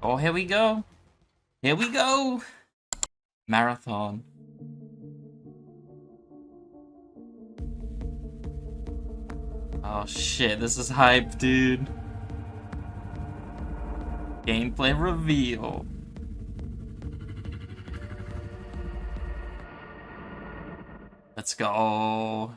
Oh, here we go. Here we go. Marathon. Oh shit, this is hype, dude. Gameplay reveal. Let's go.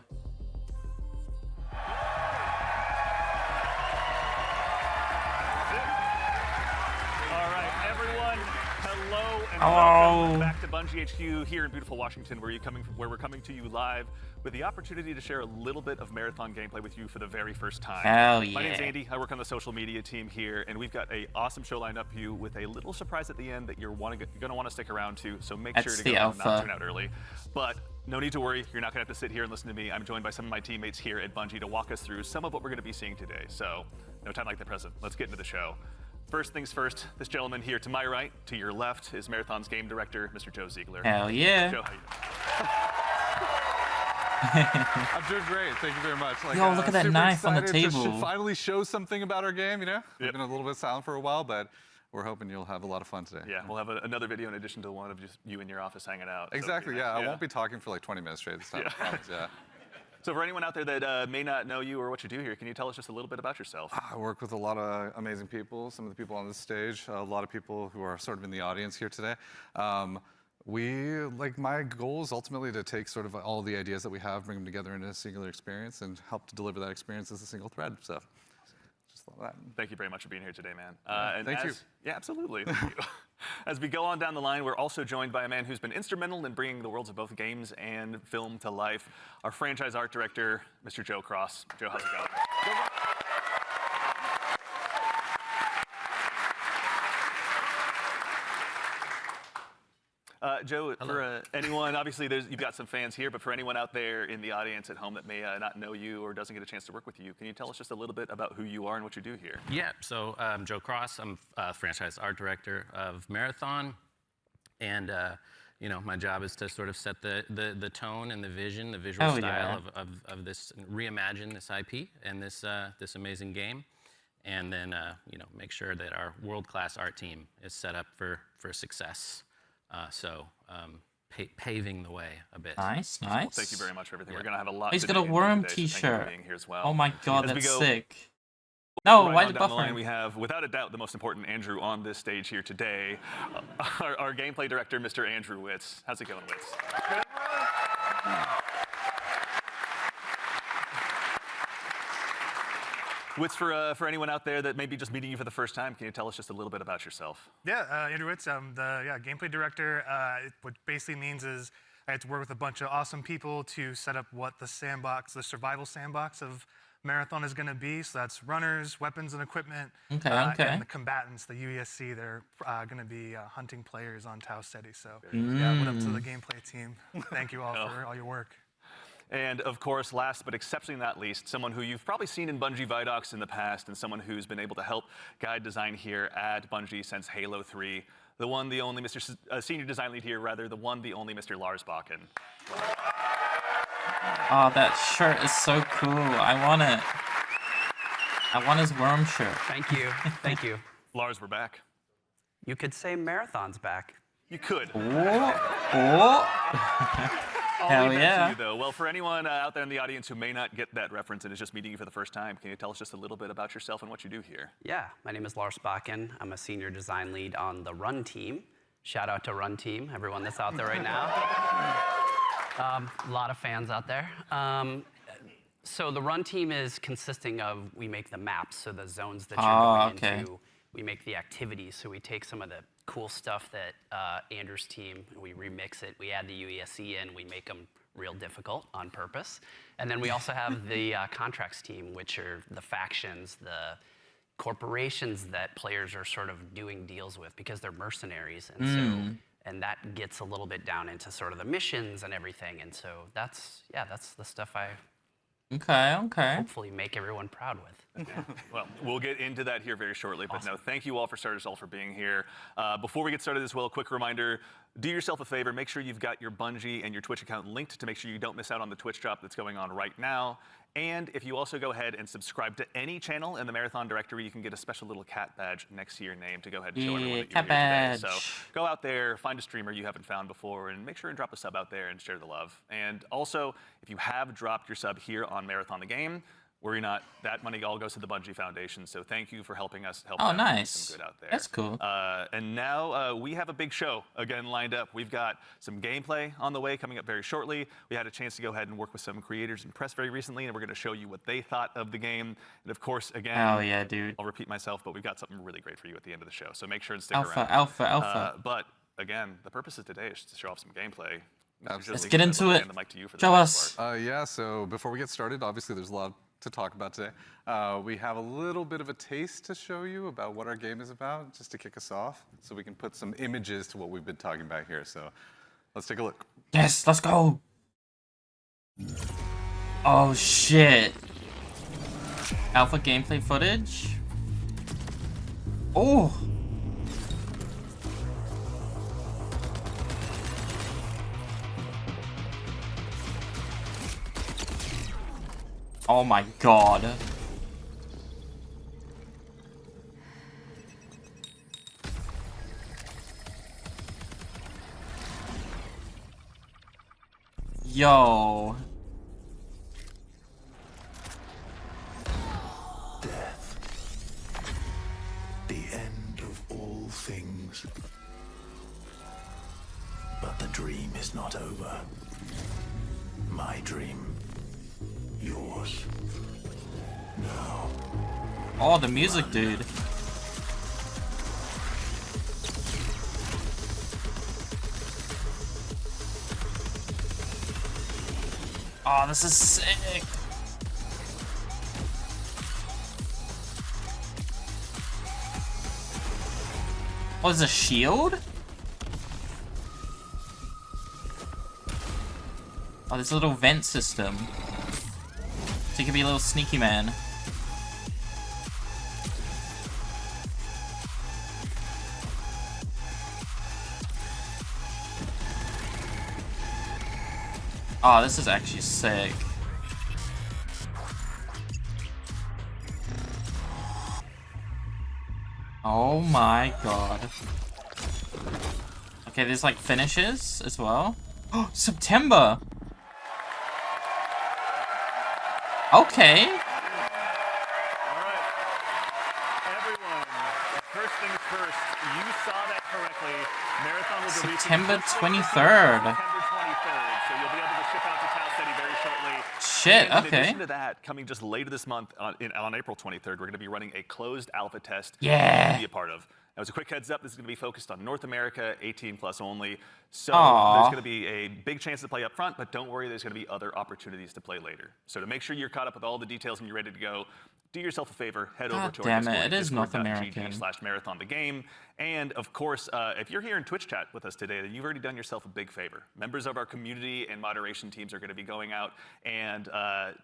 Welcome back to Bungie HQ here in beautiful Washington, where we're coming to you live with the opportunity to share a little bit of marathon gameplay with you for the very first time. Hell yeah. My name's Andy. I work on the social media team here, and we've got an awesome show lined up for you with a little surprise at the end that you're going to want to stick around to. So make sure to go and not turn out early. But no need to worry. You're not going to have to sit here and listen to me. I'm joined by some of my teammates here at Bungie to walk us through some of what we're going to be seeing today. So no time like the present. Let's get into the show. First things first, this gentleman here to my right, to your left, is Marathon's game director, Mr. Joe Ziegler. Hell yeah. Joe, how you doing? I'm doing great. Thank you very much. Yo, look at that knife on the table. To finally show something about our game, you know? We've been a little bit silent for a while, but we're hoping you'll have a lot of fun today. Yeah, we'll have another video in addition to one of just you in your office hanging out. Exactly, so, yeah. I won't be talking for like 20 minutes straight this time. I promise, yeah. So for anyone out there that may not know you or what you do here, can you tell us just a little bit about yourself? I work with a lot of amazing people, some of the people on this stage, a lot of people who are sort of in the audience here today. My goal is ultimately to take sort of all the ideas that we have, bring them together into a singular experience and help to deliver that experience as a single thread. So just love that. Thank you very much for being here today, man. Thank you. Yeah, absolutely. Thank you. As we go on down the line, we're also joined by a man who's been instrumental in bringing the worlds of both games and film to life, our franchise art director, Mr. Joe Cross. Joe, how's it going? Joe, for anyone, obviously you've got some fans here, but for anyone out there in the audience at home that may not know you or doesn't get a chance to work with you, can you tell us just a little bit about who you are and what you do here? Yeah, so I'm Joe Cross. I'm franchise art director of Marathon, and my job is to sort of set the tone and the vision, the visual style of this, reimagine this IP and this amazing game, and then make sure that our world-class art team is set up for success. Paving the way a bit. Nice. Well, thank you very much for everything. Yeah. We're gonna have a lot. He's got a worm T-shirt. So thank you for being here as well. Oh my God, that's sick. No, why the buffering? We have, without a doubt, the most important Andrew on this stage here today, our gameplay director, Mr. Andrew Witz. How's it going, Witz? Witz, for anyone out there that may be just meeting you for the first time, can you tell us just a little bit about yourself? Yeah, Andrew Witz. I'm the gameplay director. What basically means is I had to work with a bunch of awesome people to set up what the survival sandbox of Marathon is going to be. So that's runners, weapons and equipment, and the combatants, the UESC. They're going to be hunting players on Tau Ceti. So yeah, what up to the gameplay team? Thank you all for all your work. And of course, last but exceptionally not least, someone who you've probably seen in Bungie Vidocs in the past and someone who's been able to help guide design here at Bungie since Halo 3. The one, the only senior design lead here, rather, the one, the only Mr. Lars Bakken. Oh, that shirt is so cool. I want it. I want his worm shirt. Thank you. Thank you. Lars, we're back. You could say Marathon's back. You could. Hell yeah. You, though. Well, for anyone out there in the audience who may not get that reference and is just meeting you for the first time, can you tell us just a little bit about yourself and what you do here? Yeah, my name is Lars Bakken. I'm a senior design lead on the Run team. Shout out to Run team, everyone that's out there right now. A lot of fans out there. So the Run team is consisting of, we make the maps, so the zones that you're going into. We make the activities, so we take some of the cool stuff that Andrew's team, we remix it, we add the UESC in, we make them real difficult on purpose. And then we also have the contracts team, which are the factions, the corporations that players are sort of doing deals with because they're mercenaries. And and that gets a little bit down into sort of the missions and everything. And so that's the stuff I hopefully make everyone proud with. Yeah. Well, we'll get into that here very shortly, but no, thank you all for starters all for being here. Before we get started as well, a quick reminder, do yourself a favor, make sure you've got your Bungie and your Twitch account linked to make sure you don't miss out on the Twitch drop that's going on right now. And if you also go ahead and subscribe to any channel in the Marathon directory, you can get a special little cat badge next to your name to go ahead and show everyone that you're here badge. today. So go out there, find a streamer you haven't found before, and make sure and drop a sub out there and share the love. And also, if you have dropped your sub here on Marathon the Game, worry not, that money all goes to the Bungie Foundation, so thank you for helping us help them do some good out there. That's cool. And now we have a big show again lined up. We've got some gameplay on the way coming up very shortly. We had a chance to go ahead and work with some creators and press very recently, and we're going to show you what they thought of the game. And of course, again, hell yeah, dude. I'll repeat myself, but we've got something really great for you at the end of the show, so make sure and stick around. Alpha. But again, the purpose of today is to show off some gameplay. Let's get into it. The mic to you for the Show us. Yeah, so before we get started, obviously there's a lot to talk about today. We have a little bit of a taste to show you about what our game is about, just to kick us off, so we can put some images to what we've been talking about here. So let's take a look. Yes, let's go. Oh shit. Alpha gameplay footage. Oh. Oh my god. Yo. Death. The end of all things. But the dream is not over. My dream. Yours. Now. Oh, the music, dude. Oh, this is sick. Oh, is a shield? Oh, there's a little vent system. So you can be a little sneaky man. Oh, this is actually sick. Oh my god. Okay, there's like finishes as well. Oh, September! Okay. All right, everyone. First things first. You saw that correctly. Marathon will be September 23rd. September 23rd. So you'll be able to ship out to Tau City very shortly. Shit. And in Okay. addition to that, coming just later this month on April 23rd, we're going to be running a closed alpha test. Yeah. To be a part of. Now, as a quick heads up, this is going to be focused on North America, 18 plus only. So Aww. there's going to be a big chance to play up front, but don't worry, there's going to be other opportunities to play later. So to make sure you're caught up with all the details and you're ready to go, do yourself a favor, head over to our damn it, Discord, it is North American. discord.gg/marathon the game. And of course, if you're here in Twitch chat with us today, then you've already done yourself a big favor. Members of our community and moderation teams are going to be going out and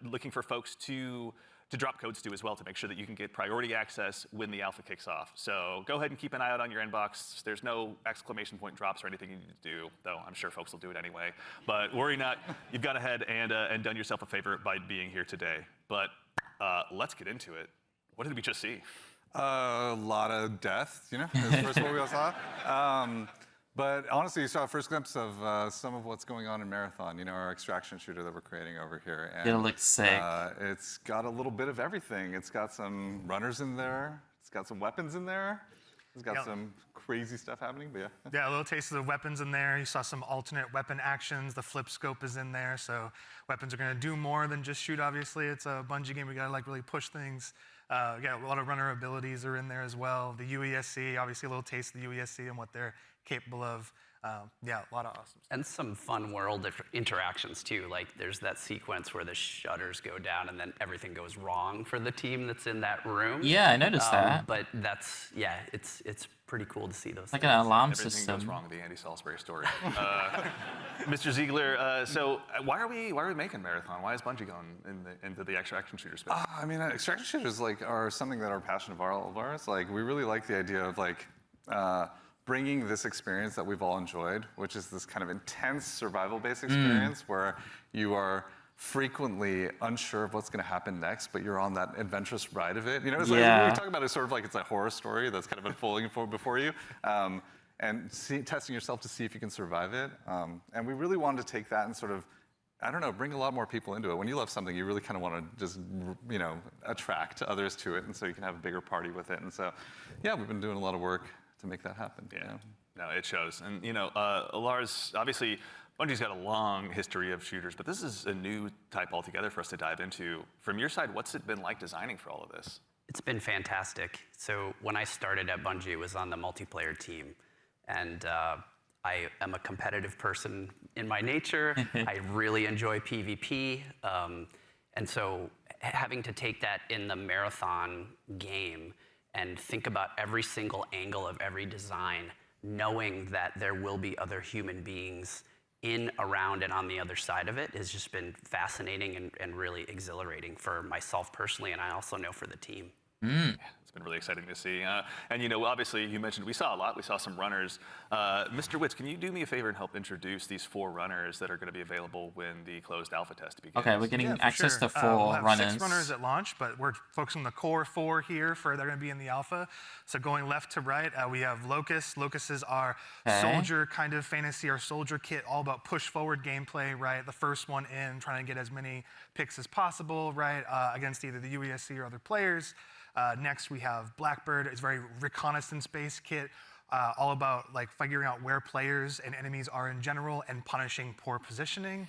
looking for folks to drop codes to as well to make sure that you can get priority access when the alpha kicks off. So go ahead and keep an eye out on your inbox. There's no exclamation point drops or anything you need to do, though I'm sure folks will do it anyway. But worry not, you've gone ahead and done yourself a favor by being here today. But let's get into it. What did we just see? A lot of death, you know, is the first one we all saw. But honestly, you saw a first glimpse of some of what's going on in Marathon, you know, our extraction shooter that we're creating over here. And, It looks sick. It's got a little bit of everything. It's got some runners in there. It's got some weapons in there. It's got some crazy stuff happening, but yeah. Yeah, a little taste of the weapons in there. You saw some alternate weapon actions. The flip scope is in there, so weapons are going to do more than just shoot, obviously. It's a Bungie game. We got to like really push things. Yeah, a lot of runner abilities are in there as well. The UESC, obviously a little taste of the UESC and what they're capable of. Yeah, a lot of awesome stuff. And some fun world interactions too. Like there's that sequence where the shutters go down and then everything goes wrong for the team that's in that room. Yeah, I noticed that. But that's, yeah, it's pretty cool to see those Like things. an alarm Everything system. goes wrong with the Andy Salisbury story. Mr. Ziegler, so why are we making Marathon? Why is Bungie going into the extraction shooter space? I mean, extraction shooters are something that are a passion of all of ours. Like, we really like the idea of bringing this experience that we've all enjoyed, which is this kind of intense survival-based experience where you are frequently unsure of what's going to happen next, but you're on that adventurous ride of it. You know, it's Yeah. like, we talk about it sort of like it's a horror story that's kind of unfolding before you, and testing yourself to see if you can survive it. And we really wanted to take that and sort of, I don't know, bring a lot more people into it. When you love something, you really kind of want to just, you know, attract others to it, and so you can have a bigger party with it. And so, yeah, we've been doing a lot of work to make that happen. Yeah. You know? No, it shows. And, you know, Lars, obviously, Bungie's got a long history of shooters, but this is a new type altogether for us to dive into. From your side, what's it been like designing for all of this? It's been fantastic. So when I started at Bungie, it was on the multiplayer team. And I am a competitive person in my nature. I really enjoy PvP. And so having to take that in the marathon game and think about every single angle of every design, knowing that there will be other human beings in, around, and on the other side of it has just been fascinating and really exhilarating for myself personally, and I also know for the team. It's been really exciting to see. And, you know, obviously, you mentioned we saw a lot. We saw some runners. Mr. Witz, can you do me a favor and help introduce these 4 runners that are going to be available when the closed alpha test begins? Okay, we're getting access to 4 we'll have runners. 6 runners at launch, but we're focusing on the core 4 here they're going to be in the alpha. So going left to right, we have Locust. Locust is our soldier kind of fantasy, our soldier kit, all about push forward gameplay, right? The first one in, trying to get as many picks as possible, right? Against either the UESC or other players. Next, we have Blackbird. It's a very reconnaissance-based kit, all about like figuring out where players and enemies are in general and punishing poor positioning.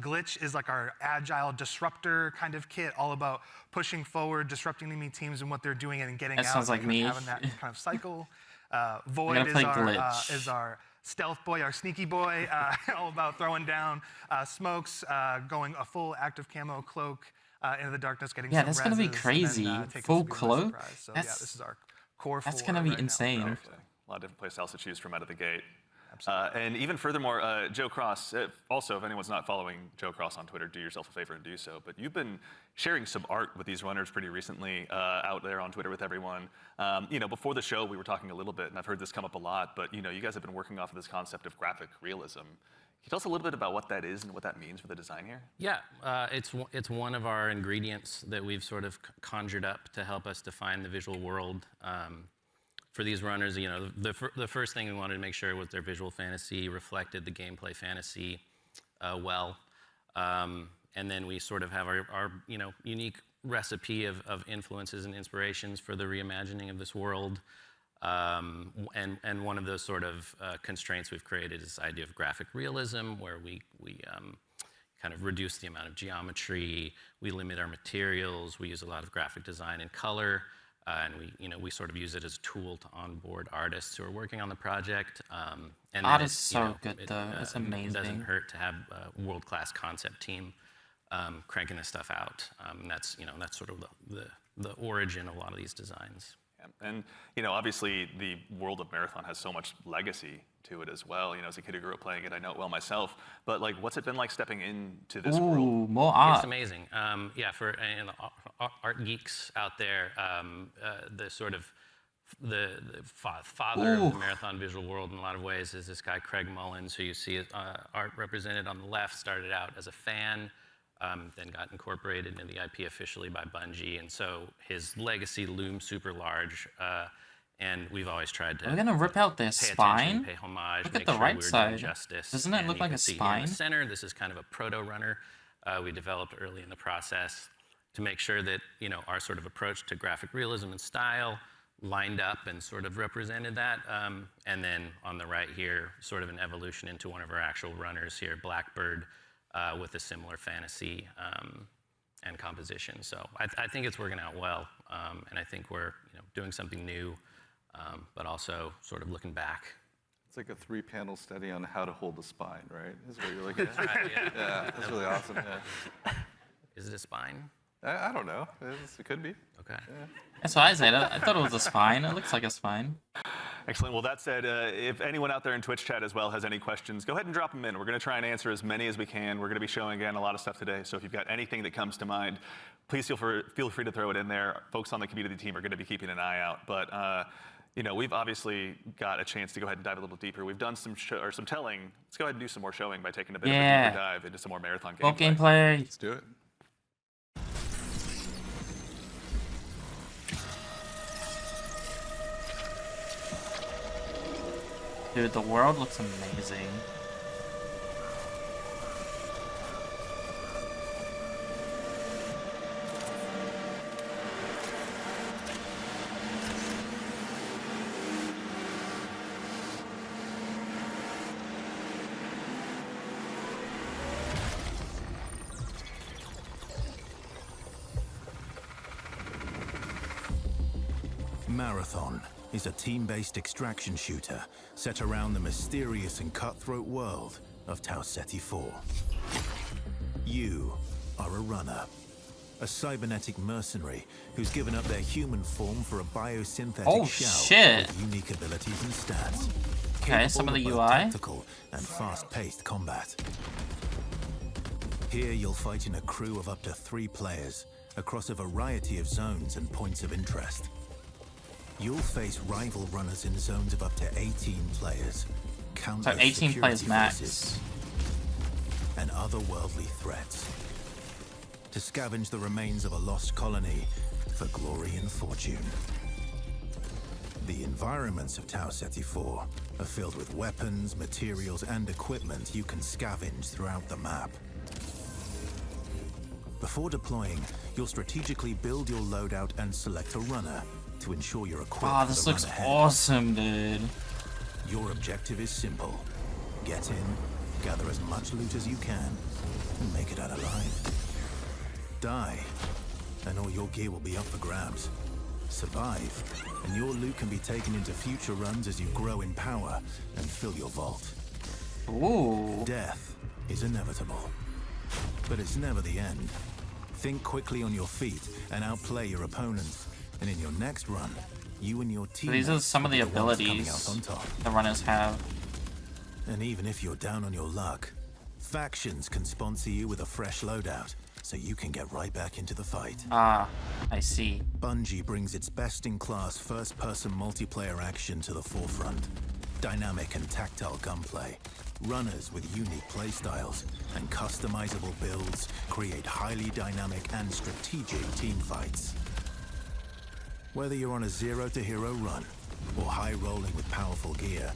Glitch is like our agile disruptor kind of kit, all about pushing forward, disrupting enemy teams and what they're doing and getting out. That sounds like me. Having that kind of cycle. Void is our stealth boy, our sneaky boy, all about throwing down smokes, going a full active camo cloak. Into the darkness, getting some that's gonna be reses, crazy. taking Full some people by cloak? surprise. So That's- this is our core. That's 4 gonna be right now. insane. A lot of different playstyles to choose from out of the gate. And even furthermore, Joe Cross, also, if anyone's not following Joe Cross on Twitter, do yourself a favor and do so. But you've been sharing some art with these runners pretty recently out there on Twitter with everyone. You know, before the show, we were talking a little bit, and I've heard this come up a lot, but you know, you guys have been working off of this concept of graphic realism. Can you tell us a little bit about what that is and what that means for the design here? Yeah, it's one of our ingredients that we've sort of conjured up to help us define the visual world. For these runners, you know, the first thing we wanted to make sure was their visual fantasy reflected the gameplay fantasy well. And then we sort of have our you know, unique recipe of influences and inspirations for the reimagining of this world. And one of those sort of constraints we've created is this idea of graphic realism, where we kind of reduce the amount of geometry, we limit our materials, we use a lot of graphic design and color, and we sort of use it as a tool to onboard artists who are working on the project. And Art then is so good, though. It's amazing. It doesn't hurt to have a world-class concept team cranking this stuff out. That's sort of the origin of a lot of these designs. Yeah. And you know, obviously, the world of Marathon has so much legacy to it as well. You know, as a kid who grew up playing it, I know it well myself. But like, what's it been like stepping into this world? Ooh, more art. It's amazing. Yeah, for art geeks out there, the sort of the father of the Marathon visual world in a lot of ways is this guy Craig Mullins, who you see art represented on the left. Started out as a fan. Then got incorporated into the IP officially by Bungie, and so his legacy looms super large. And we've always tried to. We're gonna rip out their pay spine. attention, pay homage, Look make at the sure right we're side. doing justice. Doesn't it And look you like can a see here in spine? the center, this is kind of a proto runner we developed early in the process to make sure that our sort of approach to graphic realism and style lined up and sort of represented that. And then on the right here, sort of an evolution into one of our actual runners here, Blackbird, with a similar fantasy and composition. So I think it's working out well, and I think we're doing something new, but also sort of looking back. It's like a 3-panel study on how to hold the spine, right? Is what you're looking at. Yeah, that's really awesome. Yeah. Is it a spine? I don't know. It could be. Okay. That's what I said. I thought it was a spine. It looks like a spine. Excellent. Well, that said, if anyone out there in Twitch chat as well has any questions, go ahead and drop them in. We're going to try and answer as many as we can. We're going to be showing, again, a lot of stuff today. So if you've got anything that comes to mind, please feel free to throw it in there. Folks on the community team are going to be keeping an eye out. But you know, we've obviously got a chance to go ahead and dive a little deeper. We've done some some telling. Let's go ahead and do some more showing by taking a bit of a deeper dive into some more Marathon gameplay. Well, gameplay. Let's do it. Dude, the world looks amazing. Marathon is a team-based extraction shooter set around the mysterious and cutthroat world of Tau Ceti 4. You are a runner, a cybernetic mercenary who's given up their human form for a biosynthetic shell with unique abilities and stats. Okay, some of the UI. Tactical and fast-paced combat. Here you'll fight in a crew of up to 3 players across a variety of zones and points of interest. You'll face rival runners in zones of up to 18 players, countless 18 players max, forces, and otherworldly threats. To scavenge the remains of a lost colony for glory and fortune. The environments of Tau Ceti 4 are filled with weapons, materials, and equipment you can scavenge throughout the map. Before deploying, you'll strategically build your loadout and select a runner to ensure you're equipped. Wow, this looks awesome, dude. Your objective is simple. Get in, gather as much loot as you can, and make it out alive. Die, and all your gear will be up for grabs. Survive, and your loot can be taken into future runs as you grow in power and fill your vault. Ooh. Death is inevitable, but it's never the end. Think quickly on your feet and outplay your opponents. And in your next run, you and your team. So these are some of the abilities the runners have. And even if you're down on your luck, factions can sponsor you with a fresh loadout, so you can get right back into the fight. Ah, I see. Bungie brings its best-in-class first-person multiplayer action to the forefront. Dynamic and tactile gunplay, runners with unique playstyles, and customizable builds create highly dynamic and strategic team fights. Whether you're on a zero-to-hero run or high-rolling with powerful gear,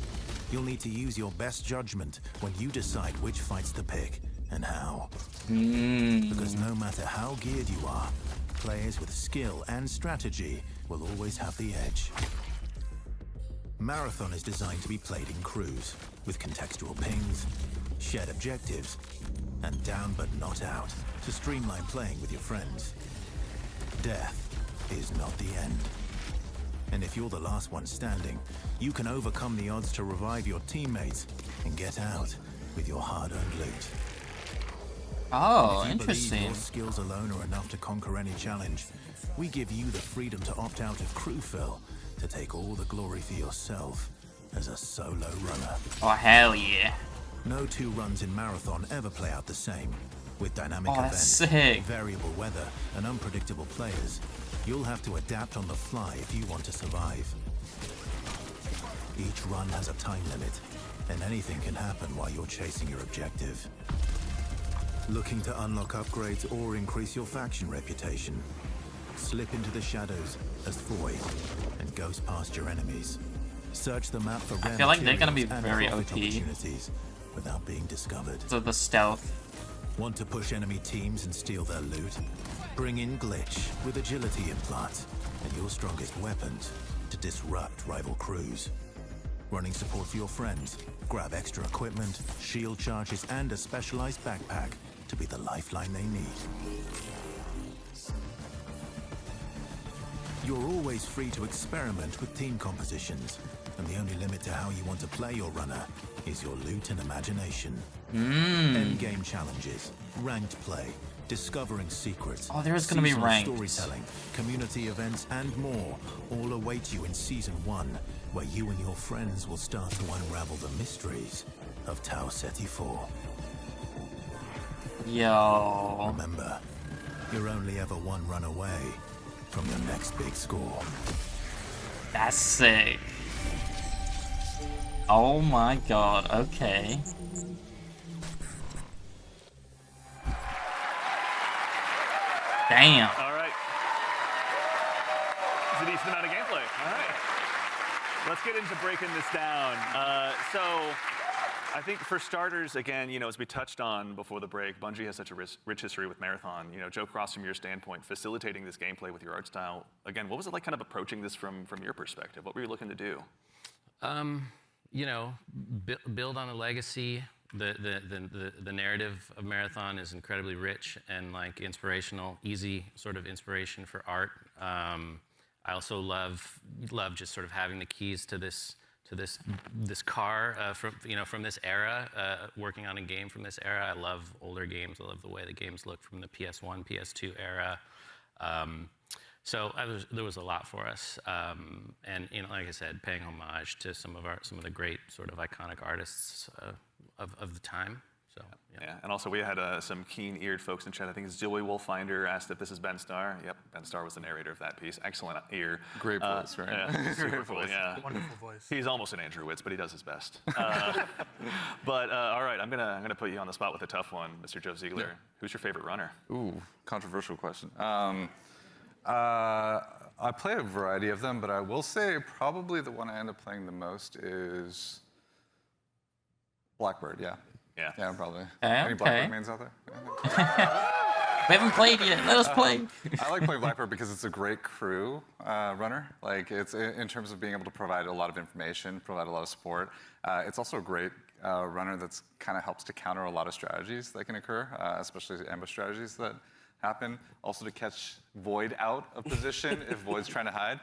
you'll need to use your best judgment when you decide which fights to pick and how. Because no matter how geared you are, players with skill and strategy will always have the edge. Marathon is designed to be played in crews, with contextual pings, shared objectives, and down but not out to streamline playing with your friends. Death is not the end. And if you're the last one standing, you can overcome the odds to revive your teammates and get out with your hard-earned loot. Oh, if you interesting. believe your skills alone are enough to conquer any challenge, we give you the freedom to opt out of crew fill to take all the glory for yourself as a solo runner. Oh, hell yeah. No 2 runs in Marathon ever play out the same. With dynamic that's events, sick. variable weather, and unpredictable players, you'll have to adapt on the fly if you want to survive. Each run has a time limit, and anything can happen while you're chasing your objective. Looking to unlock upgrades or increase your faction reputation? Slip into the shadows as Void and ghost past your enemies. Search the map for rare I feel like they're gonna be materials and very profit OP. opportunities without being discovered. So the stealth. Want to push enemy teams and steal their loot? Bring in Glitch with agility implants and your strongest weapons to disrupt rival crews. Running support for your friends, grab extra equipment, shield charges, and a specialized backpack to be the lifeline they need. You're always free to experiment with team compositions, and the only limit to how you want to play your runner is your loot and imagination. Endgame challenges, ranked play, discovering secrets. Oh, there is gonna be seasonal ranked. storytelling, community events, and more all await you in Season 1, where you and your friends will start to unravel the mysteries of Tau Ceti 4. Yo. Remember, you're only ever one run away from your next big score. That's sick. Oh my god, okay. Damn. All right. It's a decent amount of gameplay. All right. Let's get into breaking this down. So I think for starters, again, as we touched on before the break, Bungie has such a rich history with Marathon. Joe Cross, from your standpoint, facilitating this gameplay with your art style, again, what was it like kind of approaching this from your perspective? What were you looking to do? Build on a legacy. The narrative of Marathon is incredibly rich and like inspirational, easy sort of inspiration for art. I also love just sort of having the keys to this car from this era, working on a game from this era. I love older games. I love the way the games look from the PS1, PS2 era. So there was a lot for us, and like I said, paying homage to some of the great sort of iconic artists of the time. So yeah. And also we had some keen-eared folks in chat. I think it's Joey Wolfinder asked if this is Ben Starr. Yep, Ben Starr was the narrator of that piece. Excellent ear. Great voice, right? Yeah, super cool. Yeah, Wonderful voice. He's almost an Andrew Witz, but he does his best. But all right, I'm gonna put you on the spot with a tough one, Mr. Joe Ziegler. Yeah. Who's your favorite runner? Ooh, controversial question. I play a variety of them, but I will say probably the one I end up playing the most is Blackbird. Yeah. Yeah, probably. Any Blackbird mains out there? Yeah. We haven't played yet. Let us play. I like playing Blackbird because it's a great crew runner. Like it's in terms of being able to provide a lot of information, provide a lot of support. It's also a great runner that's kind of helps to counter a lot of strategies that can occur, especially ambush strategies that happen. Also to catch Void out of position if Void's trying to hide.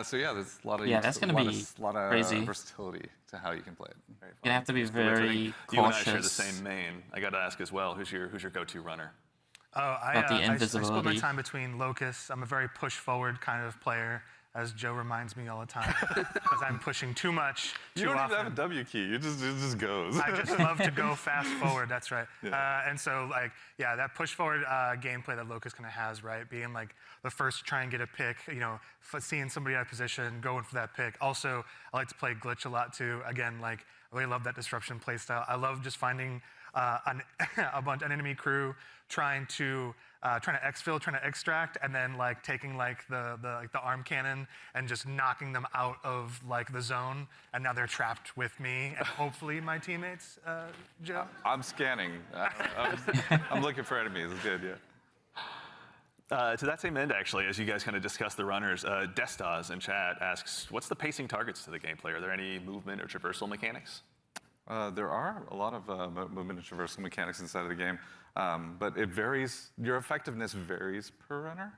So yeah, there's a lot of that's gonna be crazy. Versatility to how you can play it. You're gonna have to be very cautious. You and I share the same main. I got to ask as well. Who's your go-to runner? Oh, I split my time between Locust. I'm a very push-forward kind of player, as Joe reminds me all the time, because I'm pushing too much, too often. You don't even have a W key. It just goes. I just love to go fast forward. That's right. Yeah. And so, that push-forward gameplay that Locust kind of has, right? Being like the first to try and get a pick, seeing somebody out of position, going for that pick. Also, I like to play glitch a lot too. Again, I really love that disruption playstyle. I love just finding an enemy crew trying to exfil, trying to extract, and then taking the arm cannon and just knocking them out of the zone, and now they're trapped with me and hopefully my teammates. Joe. I'm scanning. I'm looking for enemies. It's good, yeah. To that same end, actually, as you guys kind of discuss the runners, Destas in chat asks, what's the pacing targets to the gameplay? Are there any movement or traversal mechanics? There are a lot of movement and traversal mechanics inside of the game, but it varies. Your effectiveness varies per runner.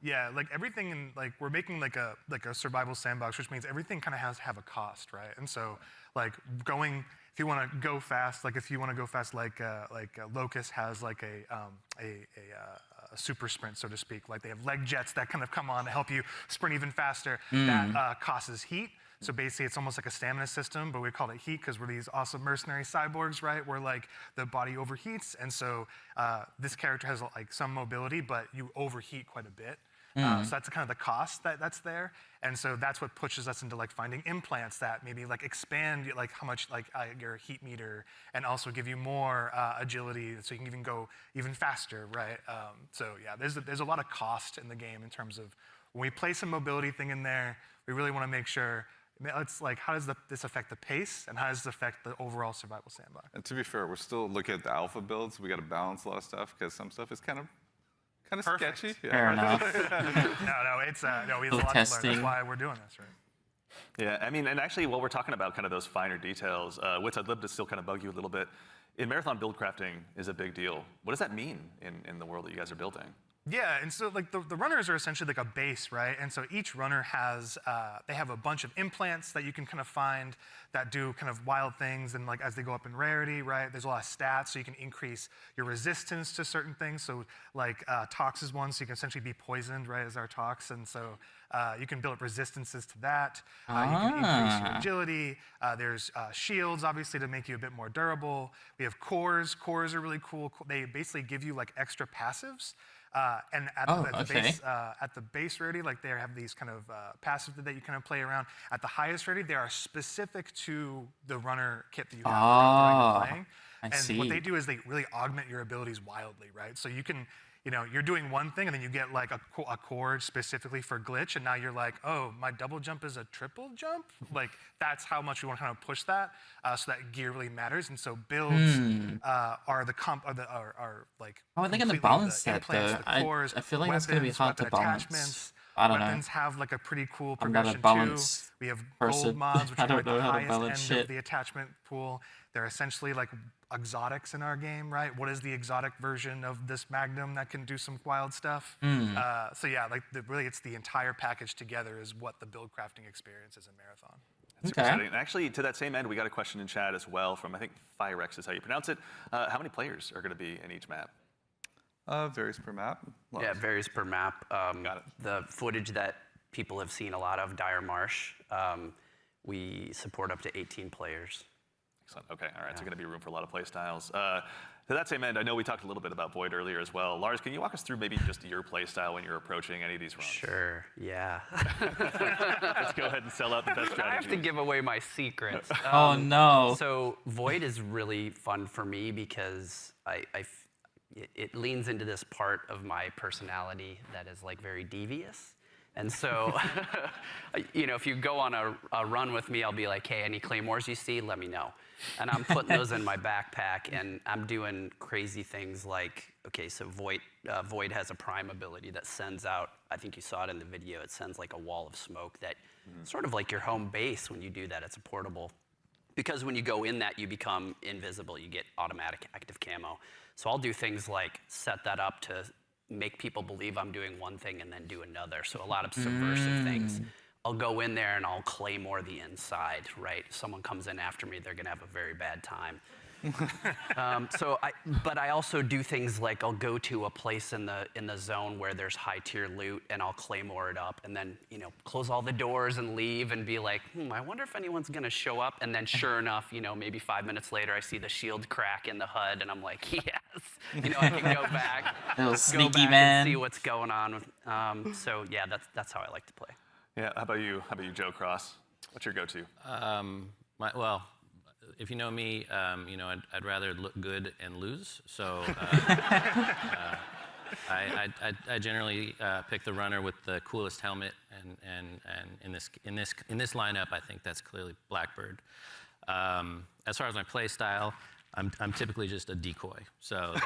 Yeah, everything we're making a survival sandbox, which means everything kind of has to have a cost, right? And so if you want to go fast, Locust has a super sprint, so to speak. They have leg jets that kind of come on to help you sprint even faster. That causes heat. So basically, it's almost like a stamina system, but we call it heat because we're these awesome mercenary cyborgs, right? Where the body overheats, and so this character has some mobility, but you overheat quite a bit. So that's kind of the cost that's there, and so that's what pushes us into finding implants that maybe expand how much your heat meter, and also give you more agility, so you can even go even faster, right? So yeah, there's a lot of cost in the game in terms of when we place a mobility thing in there, we really want to make sure. It's how does this affect the pace, and how does this affect the overall survival sandbox? And to be fair, we're still looking at the alpha builds. We got to balance a lot of stuff because some stuff is kind of sketchy. Yeah. Fair enough. We have a lot to learn. That's why we're doing this, right? Yeah, I mean, and actually, while we're talking about kind of those finer details, Witz, I'd love to still kind of bug you a little bit. In Marathon, build crafting is a big deal. What does that mean in the world that you guys are building? Yeah, and so the runners are essentially a base, right? And so each runner has, they have a bunch of implants that you can kind of find that do kind of wild things, and as they go up in rarity, right? There's a lot of stats, so you can increase your resistance to certain things. So Tox is one, so you can essentially be poisoned, right, as our Tox, and so you can build up resistances to that. You can increase your agility. There's shields, obviously, to make you a bit more durable. We have cores. Cores are really cool. They basically give you extra passives. And at, at the base rarity, like they have these kind of passive that you kind of play around. At the highest rarity, they are specific to the runner kit that you have that you're playing. And what they do is they really augment your abilities wildly, right? So you can, you're doing one thing and then you get like a chord specifically for glitch, and now you're like, oh, my double jump is a triple jump? Like that's how much we want to kind of push that, so that gear really matters. And so builds are like. How are they going to balance that though? I feel like it's going to be hard to balance. I don't know. Weapons have like a pretty cool progression too. We have gold mods, which are like the highest end of the attachment pool. They're essentially like exotics in our game, right? What is the exotic version of this Magnum that can do some wild stuff? So yeah, like really it's the entire package together is what the build crafting experience is in Marathon. That's super exciting. And actually, to that same end, we got a question in chat as well from, I think, Firex is how you pronounce it. How many players are going to be in each map? Varies per map. Yeah, it varies per map. Got it. The footage that people have seen a lot of, Dire Marsh, we support up to 18 players. Excellent. Okay. All right. So going to be room for a lot of play styles. To that same end, I know we talked a little bit about Void earlier as well. Lars, can you walk us through maybe just your play style when you're approaching any of these runs? Sure. Yeah. Let's go ahead and sell out the best strategy. I have to give away my secrets. Oh no. So Void is really fun for me because it leans into this part of my personality that is like very devious. And so, if you go on a run with me, I'll be like, hey, any claymores you see, let me know. And I'm putting those in my backpack, and I'm doing crazy things like, okay, so Void has a prime ability that sends out, I think you saw it in the video, it sends like a wall of smoke that sort of like your home base when you do that, it's a portable. Because when you go in that, you become invisible, you get automatic active camo. So I'll do things like set that up to make people believe I'm doing one thing and then do another. So a lot of subversive things. I'll go in there and I'll claymore the inside, right? Someone comes in after me, they're gonna have a very bad time. But I also do things like I'll go to a place in the zone where there's high tier loot and I'll claymore it up and then close all the doors and leave and be like, I wonder if anyone's gonna show up. And then sure enough, maybe 5 minutes later I see the shield crack in the HUD and I'm like, yes, I can go back, Little sneaky man. and see what's going on. So yeah, that's how I like to play. Yeah. How about you, Joe Cross? What's your go-to? Well, if you know me, I'd rather look good and lose. So I generally pick the runner with the coolest helmet, and in this lineup, I think that's clearly Blackbird. As far as my play style, I'm typically just a decoy. So it's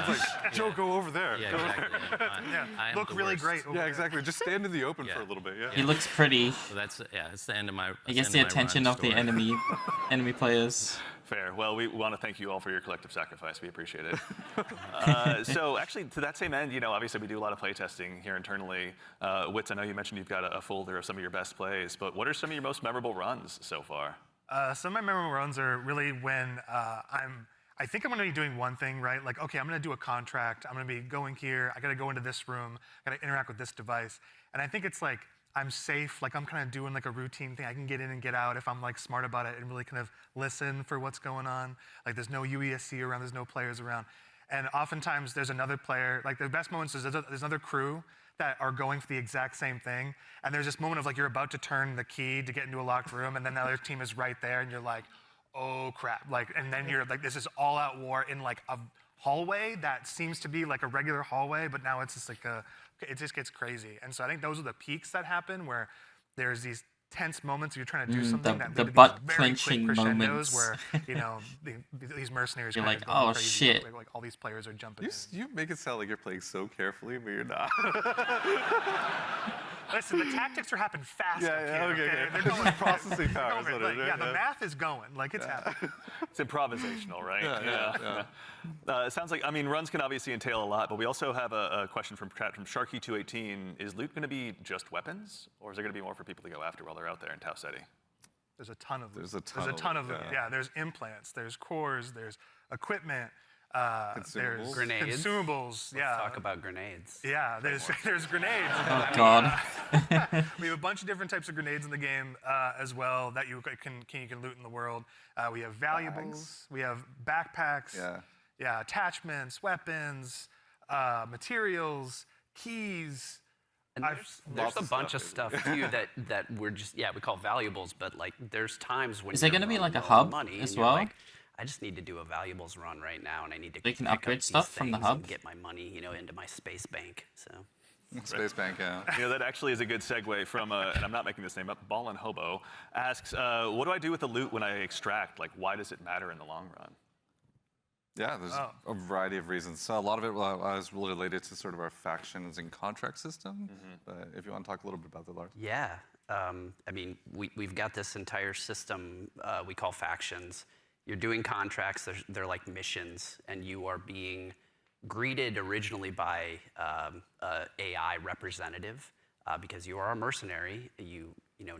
like, Joe, go over there. Yeah, exactly. Look really great. Yeah, exactly. Just stand in the open for a little bit. Yeah. He looks pretty. So it's the end of my. He gets the attention of the enemy players. Fair. Well, we want to thank you all for your collective sacrifice. We appreciate it. So actually, to that same end, obviously we do a lot of play testing here internally. Witz, I know you mentioned you've got a folder of some of your best plays, but what are some of your most memorable runs so far? Some of my memorable runs are really when I think I'm going to be doing one thing, right? Like, okay, I'm going to do a contract. I'm going to be going here. I got to go into this room. I got to interact with this device. And I think it's like I'm safe. Like I'm kind of doing like a routine thing. I can get in and get out if I'm like smart about it and really kind of listen for what's going on. Like there's no UESC around. There's no players around. And oftentimes there's another player. Like the best moments is there's another crew that are going for the exact same thing. And there's this moment of like you're about to turn the key to get into a locked room and then the other team is right there and you're like, oh crap. Like, and then you're like, this is all out war in like a hallway that seems to be like a regular hallway, but now it's just like it just gets crazy. And so I think those are the peaks that happen where there's these tense moments you're trying to do something that the lead to butt these very clenching quick crescendos moments where these mercenaries you're kind like, of going oh crazy. shit, like all these players are jumping in. You make it sound like you're playing so carefully, but you're not. Listen, the tactics are happening fast. Okay. They're going processing power. The math is going. Like it's happening. It's improvisational, right? Yeah. It sounds like, runs can obviously entail a lot, but we also have a question from Sharky218. Is loot going to be just weapons, or is there going to be more for people to go after while they're out there in Tau Ceti? There's a ton of loot. There's a ton of loot. Yeah, there's implants, there's cores, there's equipment. There's grenades. Consumables. Let's talk about grenades. Yeah, there's grenades. Oh god. We have a bunch of different types of grenades in the game as well that you can loot in the world. We have valuables. We have backpacks. Yeah, attachments, weapons. materials, keys. And there's a bunch of stuff too that we're just we call valuables, but like there's times when is there going to be like a hub money as and you're well? like, I just need to do a valuables run right now, and I need to they can pick upgrade up stuff these from the things hub and get my money, into my space bank. So. Space Bank, yeah. That actually is a good segue from, and I'm not making this name up, Ballin' Hobo asks, what do I do with the loot when I extract? Like, why does it matter in the long run? Yeah, there's a variety of reasons. So a lot of it was really related to sort of our factions and contract system. But if you want to talk a little bit about that, Lars. Yeah, I mean, we've got this entire system we call factions. You're doing contracts, they're like missions, and you are being greeted originally by AI representative because you are a mercenary. You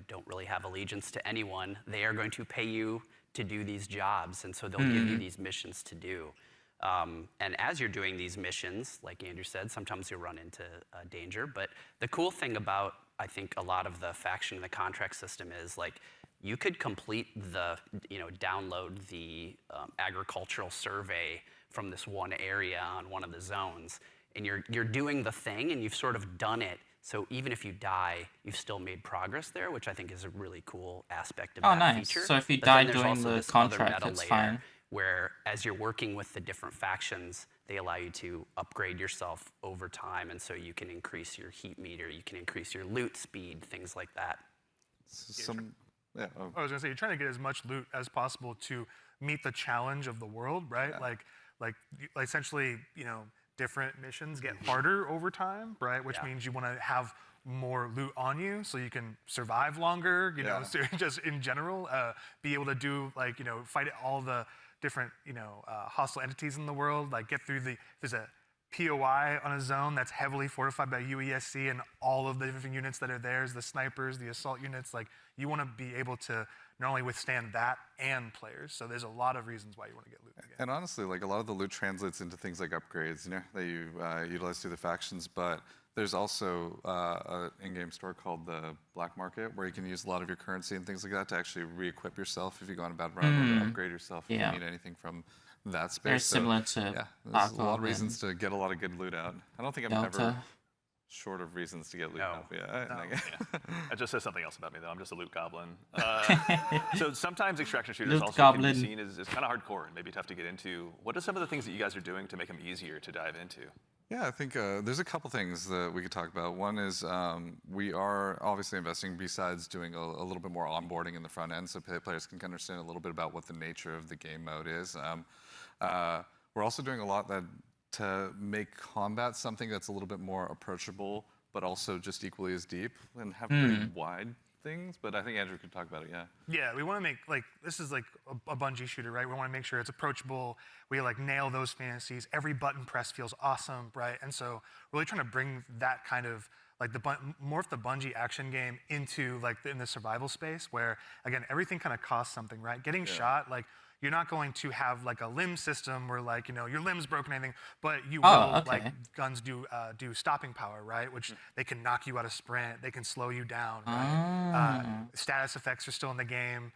don't really have allegiance to anyone. They are going to pay you to do these jobs, and so they'll give you these missions to do. And as you're doing these missions, like Andrew said, sometimes you'll run into danger. But the cool thing about, I think, a lot of the faction and the contract system is like you could complete the, download the agricultural survey from this one area on one of the zones, and you're doing the thing, and you've sort of done it. So even if you die, you've still made progress there, which I think is a really cool aspect of that feature. So if you But die then there's doing also the this contract, other it's meta fine. layer where as you're working with the different factions, they allow you to upgrade yourself over time, and so you can increase your heat meter, you can increase your loot speed, things like that. I was gonna say, you're trying to get as much loot as possible to meet the challenge of the world, right? Yeah. Like essentially, different missions get harder over time, right? Which means you want to have more loot on you so you can survive longer, so just in general, be able to do fight all the different, hostile entities in the world, like get through there's a POI on a zone that's heavily fortified by UESC and all of the different units that are there, the snipers, the assault units, like you want to be able to not only withstand that and players. So there's a lot of reasons why you want to get loot again. And honestly, like a lot of the loot translates into things like upgrades, that you utilize through the factions. But there's also an in-game store called the Black Market where you can use a lot of your currency and things like that to actually re-equip yourself if you go on a bad run or to upgrade yourself if you need anything from that space. Very similar to there's a lot of reasons to get a lot of good loot out. I don't think I'm ever short of reasons to get loot out. That just says something else about me, though. I'm just a loot goblin. So sometimes extraction shooters Loot also goblin. can be seen as kind of hardcore and maybe tough to get into. What are some of the things that you guys are doing to make them easier to dive into? Yeah, I think there's a couple things that we could talk about. One is we are obviously investing, besides doing a little bit more onboarding in the front end so players can understand a little bit about what the nature of the game mode is. We're also doing a lot to make combat something that's a little bit more approachable, but also just equally as deep and have pretty wide things. But I think Andrew could talk about it, Yeah, we want to make, this is like a Bungie shooter, right? We want to make sure it's approachable. We nail those fantasies. Every button press feels awesome, right? And so really trying to bring that kind of, morph the Bungie action game into in the survival space where, again, everything kind of costs something, right? Getting shot, you're not going to have a limb system where your limb's broken or anything, but you will, guns do stopping power, right? Which they can knock you out of sprint, they can slow you down, right? Status effects are still in the game.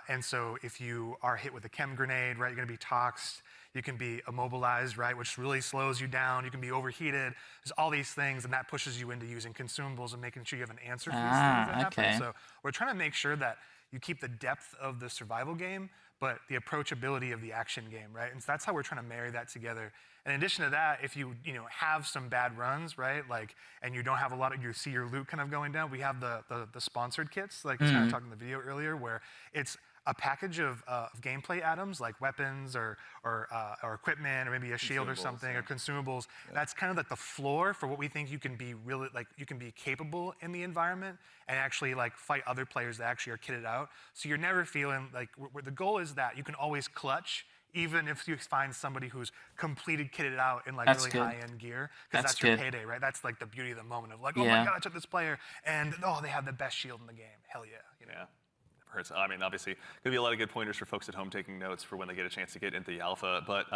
And so if you are hit with a chem grenade, right, you're gonna be toxed, you can be immobilized, right, which really slows you down, you can be overheated. There's all these things, and that pushes you into using consumables and making sure you have an answer for these things that happen. So we're trying to make sure that you keep the depth of the survival game, but the approachability of the action game, right? And so that's how we're trying to marry that together. And in addition to that, if you have some bad runs, right, and you don't have a lot of, you see your loot kind of going down, we have the sponsored kits, I was kind of talking in the video earlier, where it's a package of gameplay items like weapons or equipment or maybe a shield or something or consumables. That's kind of the floor for what we think you can be really you can be capable in the environment and actually fight other players that actually are kitted out. So you're never feeling the goal is that you can always clutch even if you find somebody who's completed kitted out in really high-end gear, because that's your payday, right? That's the beauty of the moment of oh my god, I took this player and they have the best shield in the game. Hell yeah. Yeah. Hurts. I mean, obviously, going to be a lot of good pointers for folks at home taking notes for when they get a chance to get into the alpha. But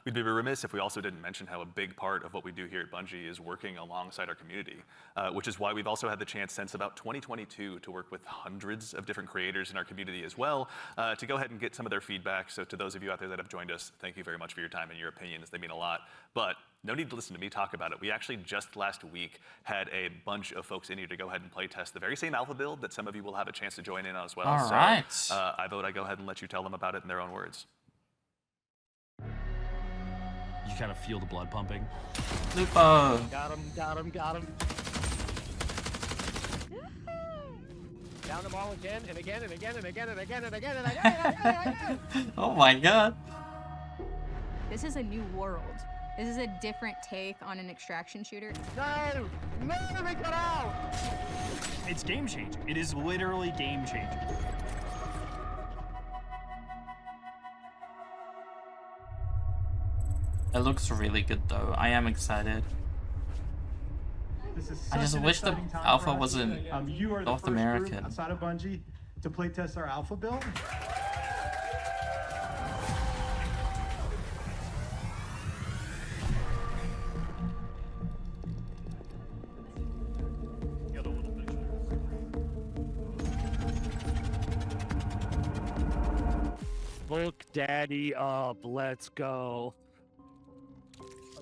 we'd be remiss if we also didn't mention how a big part of what we do here at Bungie is working alongside our community, which is why we've also had the chance since about 2022 to work with hundreds of different creators in our community as well, to go ahead and get some of their feedback. So to those of you out there that have joined us, thank you very much for your time and your opinions. They mean a lot. But no need to listen to me talk about it. We actually just last week had a bunch of folks in here to go ahead and play test the very same alpha build that some of you will have a chance to join in on as well. All right. I vote I go ahead and let you tell them about it in their own words. You kind of feel the blood pumping. Lupo. Got him, got him, got him. Down them all again and again and again and again and again and again and again. Oh my god. This is a new world. This is a different take on an extraction shooter. No! No, we got out! It's game changing. It is literally game changing. It looks really good though. I am excited. I just wish the alpha wasn't you are North the first American. group outside of Bungie to playtest our alpha build. Look daddy up, let's go.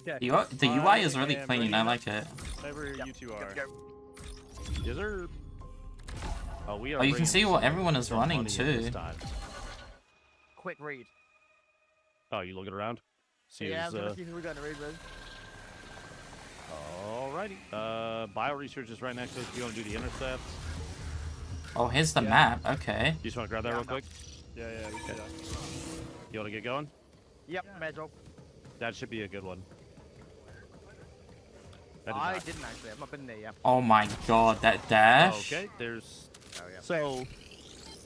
Okay. The UI is really clean. I like it. Whatever you two are. Yes, sir. Oh, we are. Oh, you can bringing see what some- everyone is some running money in this too. time. Quick read. Oh, you looking around? See Yeah, I'm who's, gonna see who we're gonna read with. Alrighty. Bio research is right next to us. You want to do the intercepts? Oh, here's the map. Okay. You just want to grab that real quick? Yeah, we Okay. You want to get going? Yep, Medro. That should be a good one. I didn't actually. I've not been there yet. Oh my god, that dash. Okay, there's... Oh, yeah. So,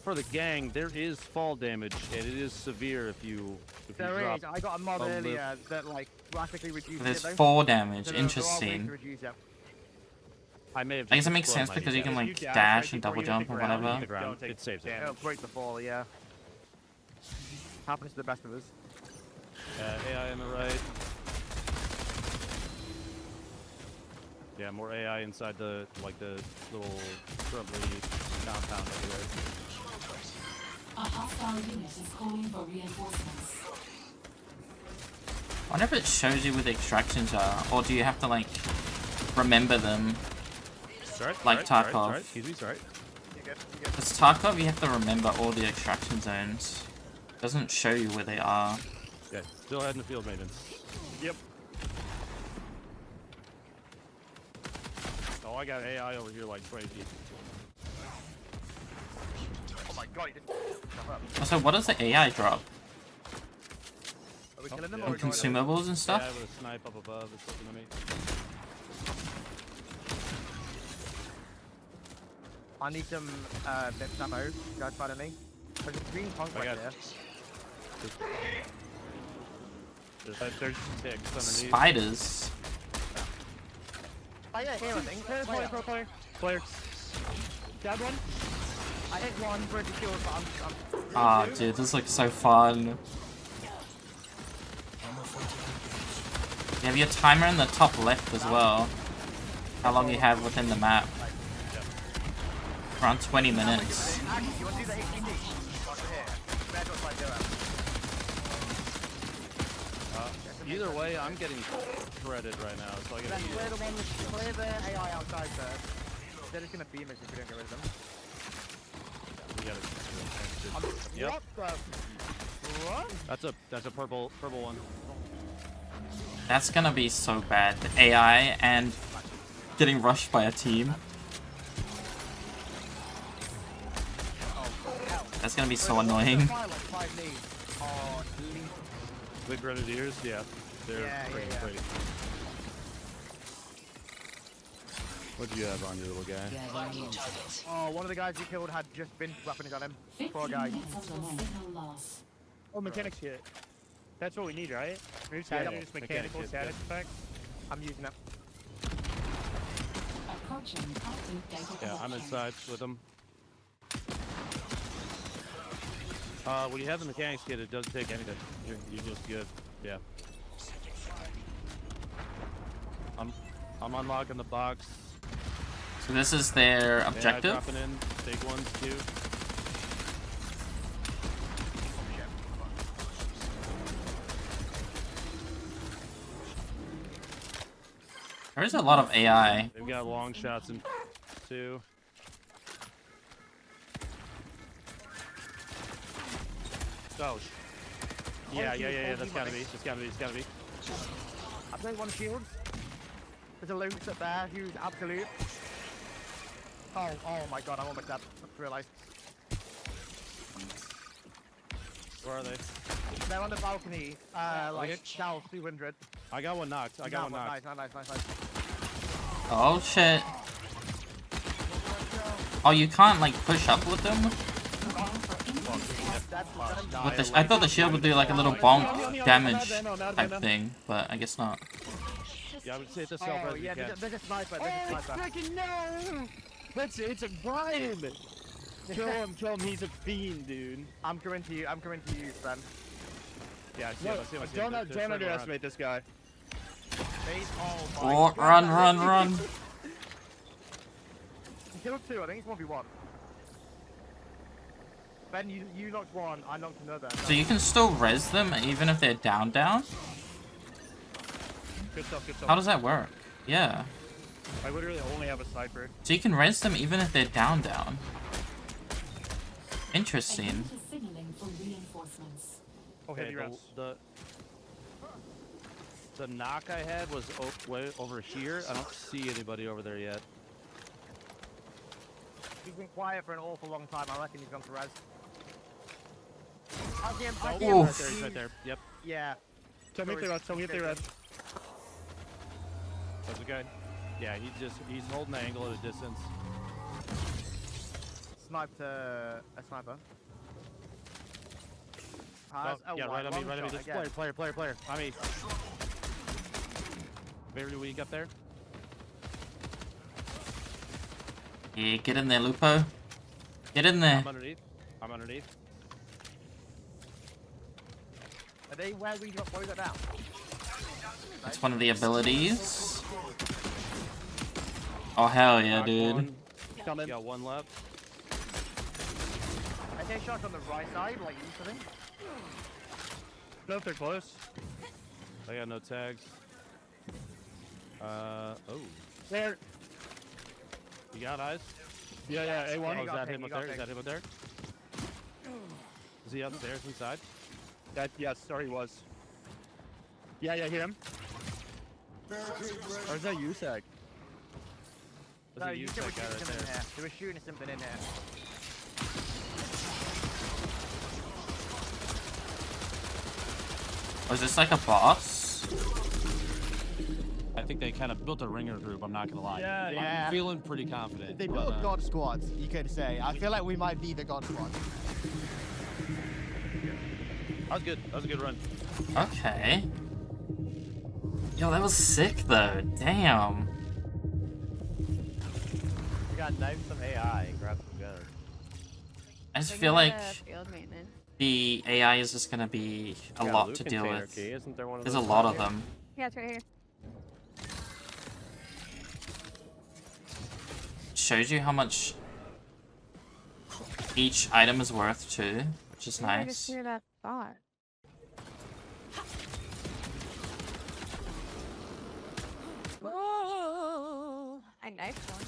for the gang, there is fall damage, and it is severe if you There drop is. I got a mod a lip. earlier that like drastically reduced There's it though. 4 damage. So there are ways to Interesting. reduce it. I may have I guess just it makes exploded sense my because you can kneecap. like You dash dash right and before double you jump hit or the ground. whatever. The ground. Don't take It saves it. Yeah, it'll break the fall, yeah. Happens to the best of us. AI on the right. Yeah, more AI inside the little shrubbery compound over there. A hostile unit is calling for reinforcements. I wonder if it shows you where the extractions are, or do you have to like remember them? Sorry, Like Tarkov. sorry, excuse me, sorry. Because Tarkov, you have to remember all the extraction zones. It doesn't show you where they are. Yeah, still heading to field maintenance. Yep. Oh, I got AI over here like 20 feet. Oh my god, he didn't. So what does the AI drop? Are we killing them yeah. or ignoring them? Consumables and Yeah, stuff? with a snipe up above, it's looking at me. I need some bits of ammo. Guys, find me. There's a green punk I right got there. There's 6 underneath. Spiders. I hit here, I think. Player. Dead one. I hit one, pretty killed, but I'm Oh, dude, this looks so fun. You have your timer in the top left as well. How long you have within the map. Around 20 minutes. Actually, you want to do the HTT? Here. Red dot's like zero. Either way, I'm getting shredded right now, so I gotta Then be... clear the AI outside first. They're just gonna beam us if we don't get rid of them. We gotta... Yep. What the? What? That's a purple one. That's gonna be so bad. The AI and getting rushed by a team. That's gonna be so annoying. The grenadiers, yeah. They're Yeah, pretty yeah. great. What do you have on your little guy? Oh, one of the guys you killed had just been weapons on him. Poor guy. Oh, mechanics hit. That's what we need, right? Move Yeah, status, mechanics mechanical hit, status effect. I'm using it. Yeah, I'm inside with them. When you have the mechanics kit, it doesn't take anything. You're just good. Yeah. I'm unlocking the box. So this is their AI objective? dropping in. Big ones too. There's a lot of AI. They've got long shots in 2. Oh. Yeah. That's gotta be. It's gotta be. I played one shield. There's a loot up there. Huge, absolute. Oh my god, I'm almost dead. I just realised. Where are they? They're on the balcony, like south 200. I got one knocked. Nice. Oh shit. Oh, you can't like push up with them? With the I thought the shield would do like a little bonk damage type thing, but I guess not. Yeah, I would say it's a self-res. Yeah, there's a sniper. Freaking no! It's a Brian! Kill him, he's a fiend, dude. I'm coming to you, Ben. Yeah, I see him. Don't underestimate this guy. Oh, run. He killed 2, I think it's 1v1. Ben, you knocked 1, I knocked another. So you can still res them even if they're down? Good stuff. How does that work? Yeah. I literally only have a sniper. So you can res them even if they're down. Interesting. Okay, the knock I had was way over here. I don't see anybody over there yet. He's been quiet for an awful long time. I reckon he's gone to res. He's right there. Yep. Yeah. Tell me if they res. That's a guy. Yeah, he's holding the angle at a distance. Sniped a sniper. Yeah, right on me. This player. I mean, very weak up there. Yeah, get in there, Lupo. Get in there. I'm underneath. Are they where we got down? That's one of the abilities. Oh hell yeah, dude. Coming. Got one left. I get shot on the right side, like you, I think. No, if they're close. I got no tags. Oh. There. You got eyes? Yeah, A1. Oh, is that him up there? Is he upstairs inside? Yes, sorry, he was. Yeah, hear him. Where's that USAC? No, you said we're shooting something in here. They were shooting something in here. Was this like a boss? I think they kind of built a ringer group, I'm not gonna lie. Yeah. I'm feeling pretty confident. They built a god squad, you could say. I feel like we might be the god squad. That was good. That was a good run. Okay. Yo, that was sick though. Damn. We got knifed some AI and grabbed some guns. I just feel like field maintenance. the AI is just gonna be a lot to deal with. Isn't there one of There's those a lot of them. Yeah, it's right here. Shows you how much each item is worth too, which is I just nice. hear that thought. Oh, I knifed one.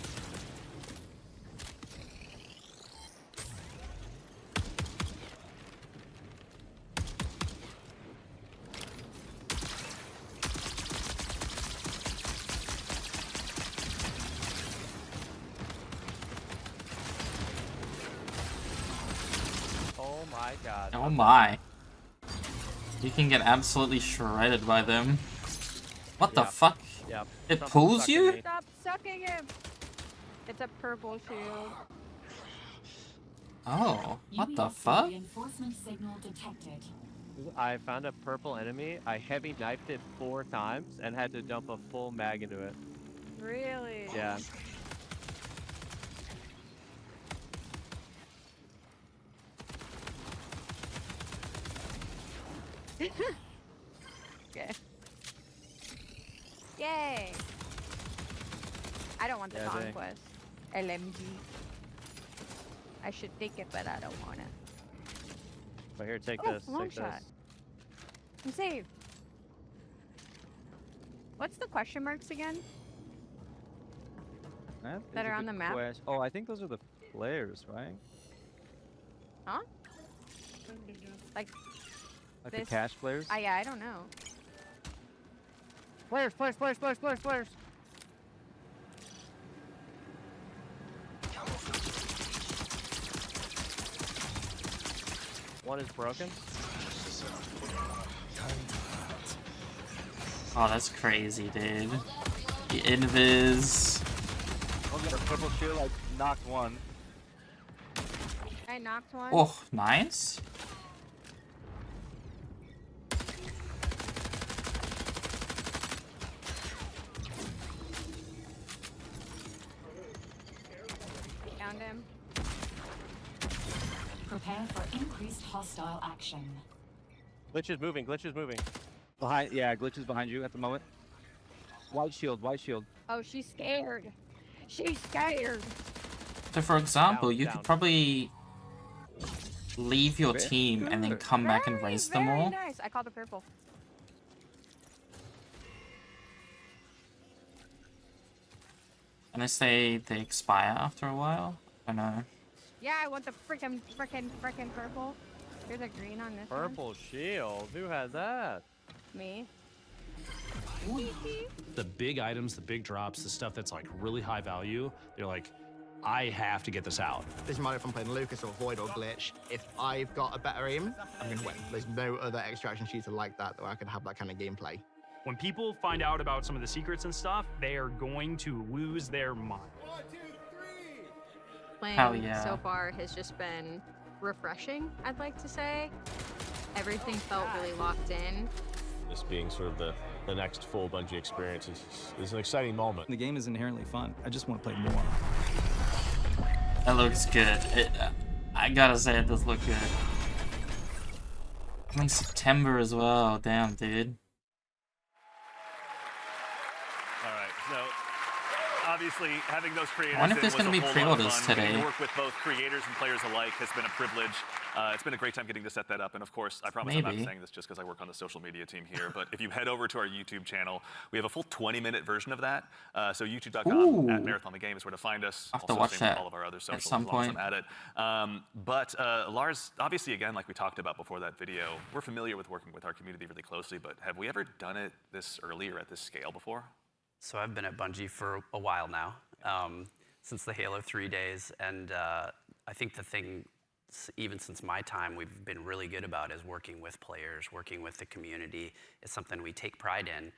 Oh my god. Oh my. You can get absolutely shredded by them. What the fuck? Yep. It pulls you? Stop sucking him. It's a purple shield. Oh, what the fuck? Reinforcement signal detected. I found a purple enemy. I heavy knifed it 4 times and had to dump a full mag into it. Really? Yeah. Okay. Yay! I don't want the conquest. LMG. I should take it, but I don't want it. But here, take Oh, this. long Take shot. this. I'm saved. What's the question marks again? that are on the map? Oh, I think those are the players, right? Huh? Like Like this? the cash players? Yeah, I don't know. Players. One is broken. Oh, that's crazy, dude. The invis. One got a purple shield, like knocked one. I knocked one. Oh, nice. Found him. Prepare for increased hostile action. Glitch is moving. Behind, yeah, Glitch is behind you at the moment. White shield. Oh, she's scared. She's scared. So, for example, you could probably leave your team and then come back and race them all. Very nice. I called the purple. And I say they expire after a while. I don't know. Yeah, I want the frickin' purple. There's a green on this Purple shield. Who has that? one. Me. The big items, the big drops, the stuff that's like really high value, they're like, I have to get this out. Doesn't matter if I'm playing Lucas or Void or Glitch. If I've got a better aim, I'm going to win. There's no other extraction shooter like that where I can have that kind of gameplay. When people find out about some of the secrets and stuff, they are going to lose their mind. Playing so far has just been refreshing, I'd like to say. Everything felt really locked in. This being sort of the next full Bungie experience is an exciting moment. The game is inherently fun. I just want to play more. That looks good. I gotta say, it does look good. I mean, September as well. Damn, dude. All right, so obviously having those creators I wonder if in there's was gonna a be whole lot of pre-orders fun. Getting today. to work with both creators and players alike has been a privilege. It's been a great time getting to set that up, and of course, I promise I'm not Maybe. saying this just because I work on the social media team here, but if you head over to our YouTube channel, we have a full 20-minute version of that. So youtube.com at Marathon the Game is where to find us. I'll have to Also, watch same that with all of our other socials at some as long as point. I'm at it. But Lars, obviously, again, like we talked about before that video, we're familiar with working with our community really closely, but have we ever done it this early or at this scale before? So I've been at Bungie for a while now, since the Halo 3 days, and I think the thing, even since my time, we've been really good about is working with players, working with the community. It's something we take pride in.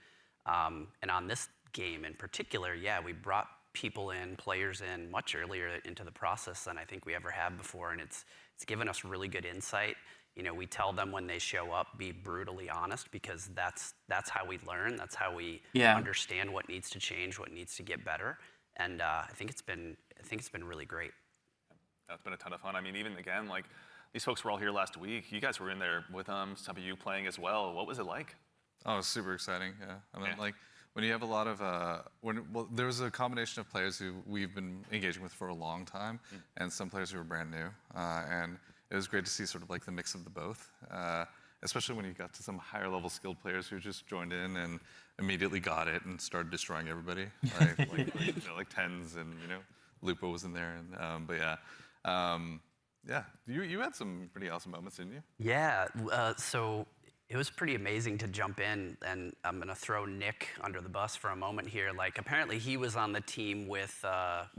And on this game in particular, yeah, we brought people in, players in, much earlier into the process than I think we ever have before, and it's given us really good insight. You know, we tell them when they show up, be brutally honest, because that's how we learn. That's how we understand what needs to change, what needs to get better. And I think it's been really great. That's been a ton of fun. I mean, even again, like these folks were all here last week. You guys were in there with them. Some of you playing as well. What was it like? Oh, it was super exciting. Yeah, I mean, like when you have a lot of there was a combination of players who we've been engaging with for a long time, and some players who were brand new, and it was great to see sort of like the mix of the both, especially when you got to some higher level skilled players who just joined in and immediately got it and started destroying everybody, right? like Tens and Lupo was in there, and but yeah. Yeah, you had some pretty awesome moments, didn't you? Yeah, so it was pretty amazing to jump in, and I'm gonna throw Nick under the bus for a moment here. Like, apparently he was on the team with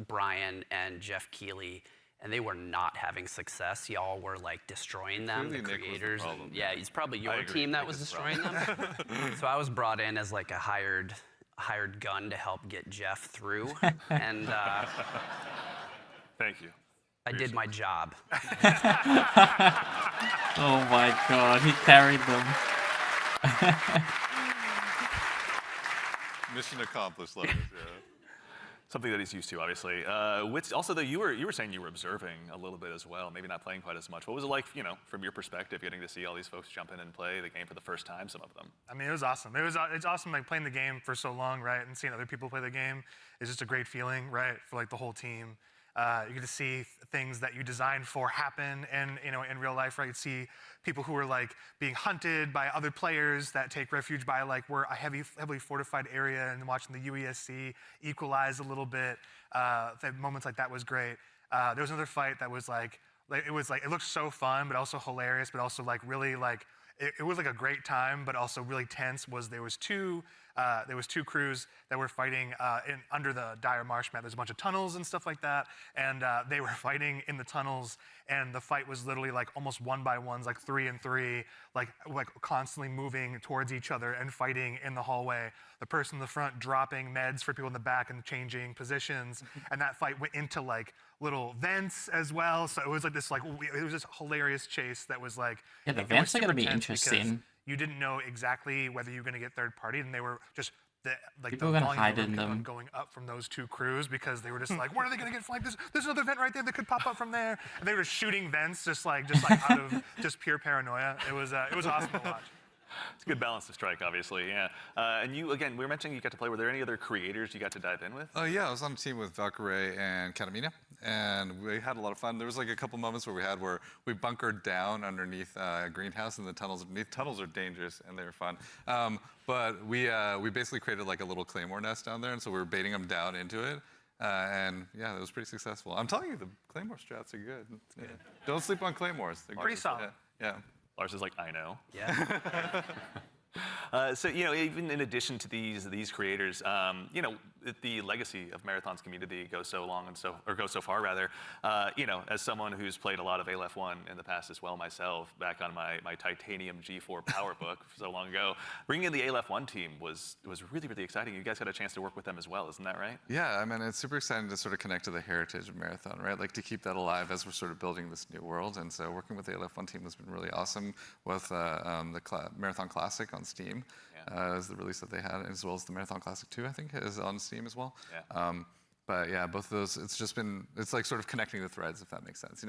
Brian and Jeff Keighley, and they were not having success. Y'all were like destroying them, Clearly the Nick was the creators. problem. Yeah, it's probably your agree. team that Nick was is the destroying them. So I was brought in as like a hired gun to help get Jeff through, and Thank you. I did my job. Oh my god, he carried them. Mission accomplished, Lars. Yeah. Something that he's used to, obviously. Which also, though, you were saying you were observing a little bit as well, maybe not playing quite as much. What was it like, from your perspective, getting to see all these folks jump in and play the game for the first time? Some of them. I mean, it was awesome. It's awesome, like playing the game for so long, right, and seeing other people play the game is just a great feeling, right, for like the whole team. You get to see things that you designed for happen in real life, right? You see people who are like being hunted by other players that take refuge by like we're a heavily fortified area, and watching the UESC equalize a little bit. Moments like that was great. There was another fight that was like it looked so fun, but also hilarious, but also like really like it was like a great time, but also really tense. There was two crews that were fighting under the dire marsh map. There's a bunch of tunnels and stuff like that, and they were fighting in the tunnels, and the fight was literally like almost 1-by-1s, like 3 and 3, like constantly moving towards each other and fighting in the hallway. The person in the front dropping meds for people in the back and changing positions, and that fight went into like little vents as well. So it was like this it was this hilarious chase that was like the vents are gonna be interesting. You didn't know exactly whether you were going to get third party, and they were just people are gonna hide in them going up from those two crews because they were just like, where are they going to get flanked? There's another vent right there that could pop up from there. And they were shooting vents just like out of just pure paranoia. It was awesome to watch. It's a good balance to strike, obviously, yeah. And you, again, we were mentioning you got to play. Were there any other creators you got to dive in with? Yeah, I was on a team with Valkyrie and Katamina, and we had a lot of fun. There was like a couple moments where we bunkered down underneath a greenhouse in the tunnels underneath. Tunnels are dangerous, and they were fun. But we basically created like a little claymore nest down there, and so we were baiting them down into it. And yeah, it was pretty successful. I'm telling you, the claymore strats are good. Yeah. Don't sleep on claymores. They're pretty solid. Yeah. Lars is like, I know. Yeah. So, even in addition to these creators, the legacy of Marathon's community goes so long goes so far rather. As someone who's played a lot of Aleph 1 in the past as well myself, back on my Titanium G4 PowerBook so long ago, bringing in the Aleph 1 team was really, really exciting. You guys had a chance to work with them as well, isn't that right? Yeah, I mean, it's super exciting to sort of connect to the heritage of Marathon, right? Like to keep that alive as we're sort of building this new world. And so working with the Aleph 1 team has been really awesome with the Marathon Classic on Steam. Is the release that they had, as well as the Marathon Classic 2, I think, is on Steam as well. Yeah. But yeah, both of those, it's like sort of connecting the threads, if that makes sense,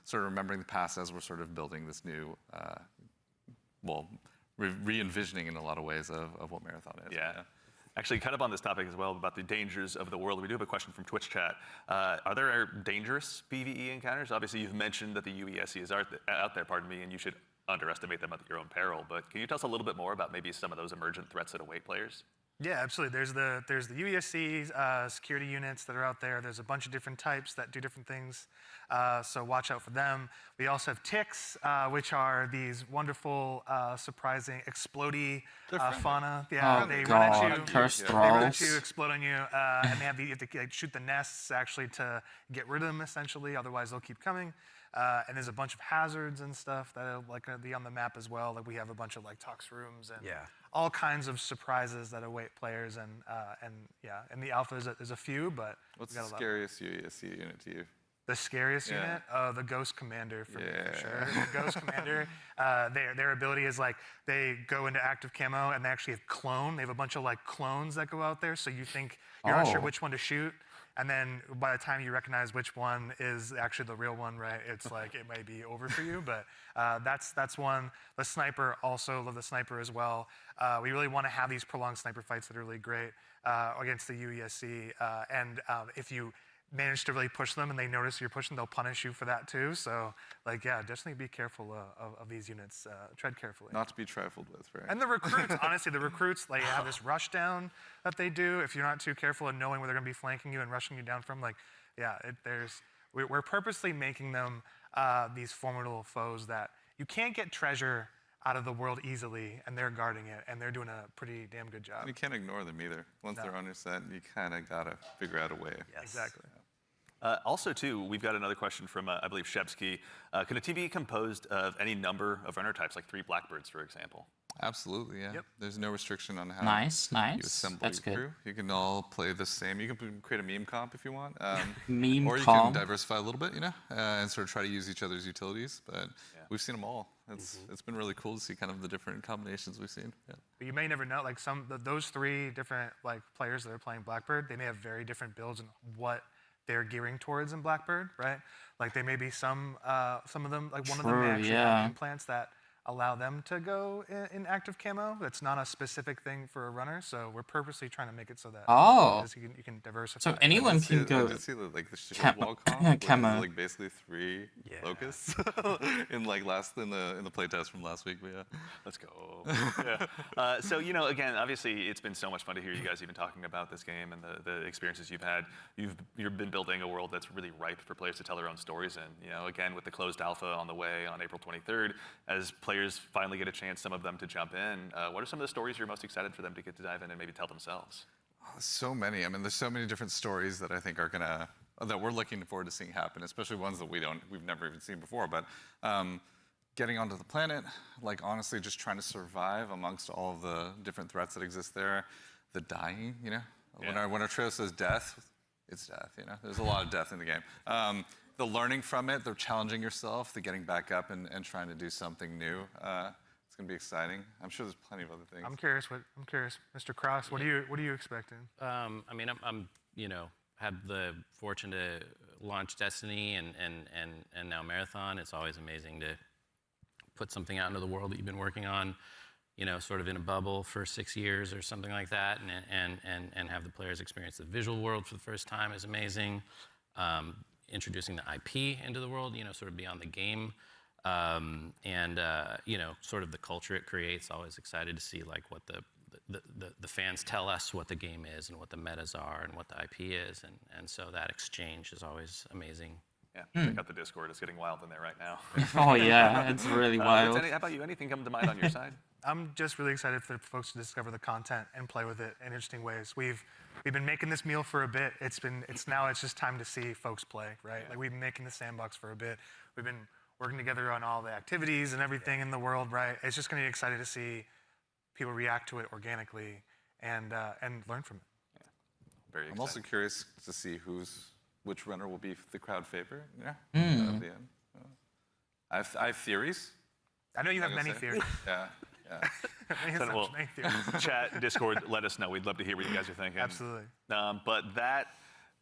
sort of remembering the past as we're sort of building this new, re-envisioning in a lot of ways of what Marathon is. Yeah. Actually, kind of on this topic as well, about the dangers of the world, we do have a question from Twitch chat. Are there dangerous PvE encounters? Obviously, you've mentioned that the UESC is out there, and you should underestimate them at your own peril. But can you tell us a little bit more about maybe some of those emergent threats that await players? Yeah, absolutely. There's the UESC security units that are out there. There's a bunch of different types that do different things. So watch out for them. We also have ticks, which are these wonderful, surprising, explodey fauna. Yeah, they run at you. Cursed They run at thralls. you, explode on you, and you have to shoot the nests actually to get rid of them essentially. Otherwise, they'll keep coming. And there's a bunch of hazards and stuff that are like gonna be on the map as well. Like we have a bunch of like tox rooms and all kinds of surprises that await players. And in the alpha there's a few, but what's the scariest UESC unit to you? The scariest unit? The Ghost Commander for me, for sure. The Ghost Commander, their ability is like they go into active camo and they actually have clone. They have a bunch of like clones that go out there, so you think you're not sure which one to shoot. And then by the time you recognize which one is actually the real one, right, it's like it may be over for you. But that's one. The sniper, also love the sniper as well. We really want to have these prolonged sniper fights that are really great against the UESC. And if you manage to really push them and they notice you're pushing, they'll punish you for that too. So definitely be careful of these units. Tread carefully. Not to be trifled with, right? And the recruits, honestly, the recruits, they have this rush down that they do. If you're not too careful in knowing where they're going to be flanking you and rushing you down from, we're purposely making them these formidable foes that you can't get treasure out of the world easily, and they're guarding it, and they're doing a pretty damn good job. And you can't ignore them either. Once they're on your set, you kind of got to figure out a way. Yes. Exactly. Also, too, we've got another question from, I believe, Shepsky. Can a team be composed of any number of runner types, like 3 Blackbirds, for example? Absolutely, yeah. Yep. There's no restriction on how Nice. you assemble That's your good. crew. You can all play the same. You can create a meme comp if you want. Meme or you comp. can diversify a little bit, and sort of try to use each other's utilities. But we've seen them all. It's been really cool to see kind of the different combinations we've seen. Yeah. But you may never know, like those 3 different like players that are playing Blackbird, they may have very different builds and what they're gearing towards in Blackbird, right? Like they may be some of them, like one of them may actually have implants that allow them to go in active camo. That's not a specific thing for a runner, so we're purposely trying to make it so that you can diversify. So anyone can go. I did see the shield wall comp, which is camo. like basically 3 locusts in like in the playtest from last week. But yeah, let's go. So again, obviously it's been so much fun to hear you guys even talking about this game and the experiences you've had. You've been building a world that's really ripe for players to tell their own stories in. Again, with the closed alpha on the way on April 23rd, as players finally get a chance, some of them, to jump in. What are some of the stories you're most excited for them to get to dive in and maybe tell themselves? So many. I mean, there's so many different stories that I think are that we're looking forward to seeing happen, especially ones that we've never even seen before. But getting onto the planet, like honestly, just trying to survive amongst all of the different threats that exist there. The dying, when our trail says death, it's death. There's a lot of death in the game. The learning from it, the challenging yourself, the getting back up and trying to do something new. It's gonna be exciting. I'm sure there's plenty of other things. I'm curious, Mr. Cross. What are you expecting? I mean, I'm had the fortune to launch Destiny and now Marathon. It's always amazing to put something out into the world that you've been working on, sort of in a bubble for 6 years or something like that, and have the players experience the visual world for the first time is amazing. Introducing the IP into the world, sort of beyond the game, and sort of the culture it creates. Always excited to see like what the fans tell us what the game is and what the metas are and what the IP is, and so that exchange is always amazing. Yeah, check out the Discord. It's getting wild in there right now. Oh yeah, it's really wild. How about you? Anything come to mind on your side? I'm just really excited for folks to discover the content and play with it in interesting ways. We've been making this meal for a bit. It's just time to see folks play, right? Like we've been making the sandbox for a bit. We've been working together on all the activities and everything in the world, right? It's just going to be exciting to see people react to it organically and learn from it. Yeah. Very exciting. I'm also curious to see which runner will be the crowd favorite. Yeah. At the end. I have theories. I know you have many theories. Yeah. Chat, Discord, let us know. We'd love to hear what you guys are thinking. Absolutely. But that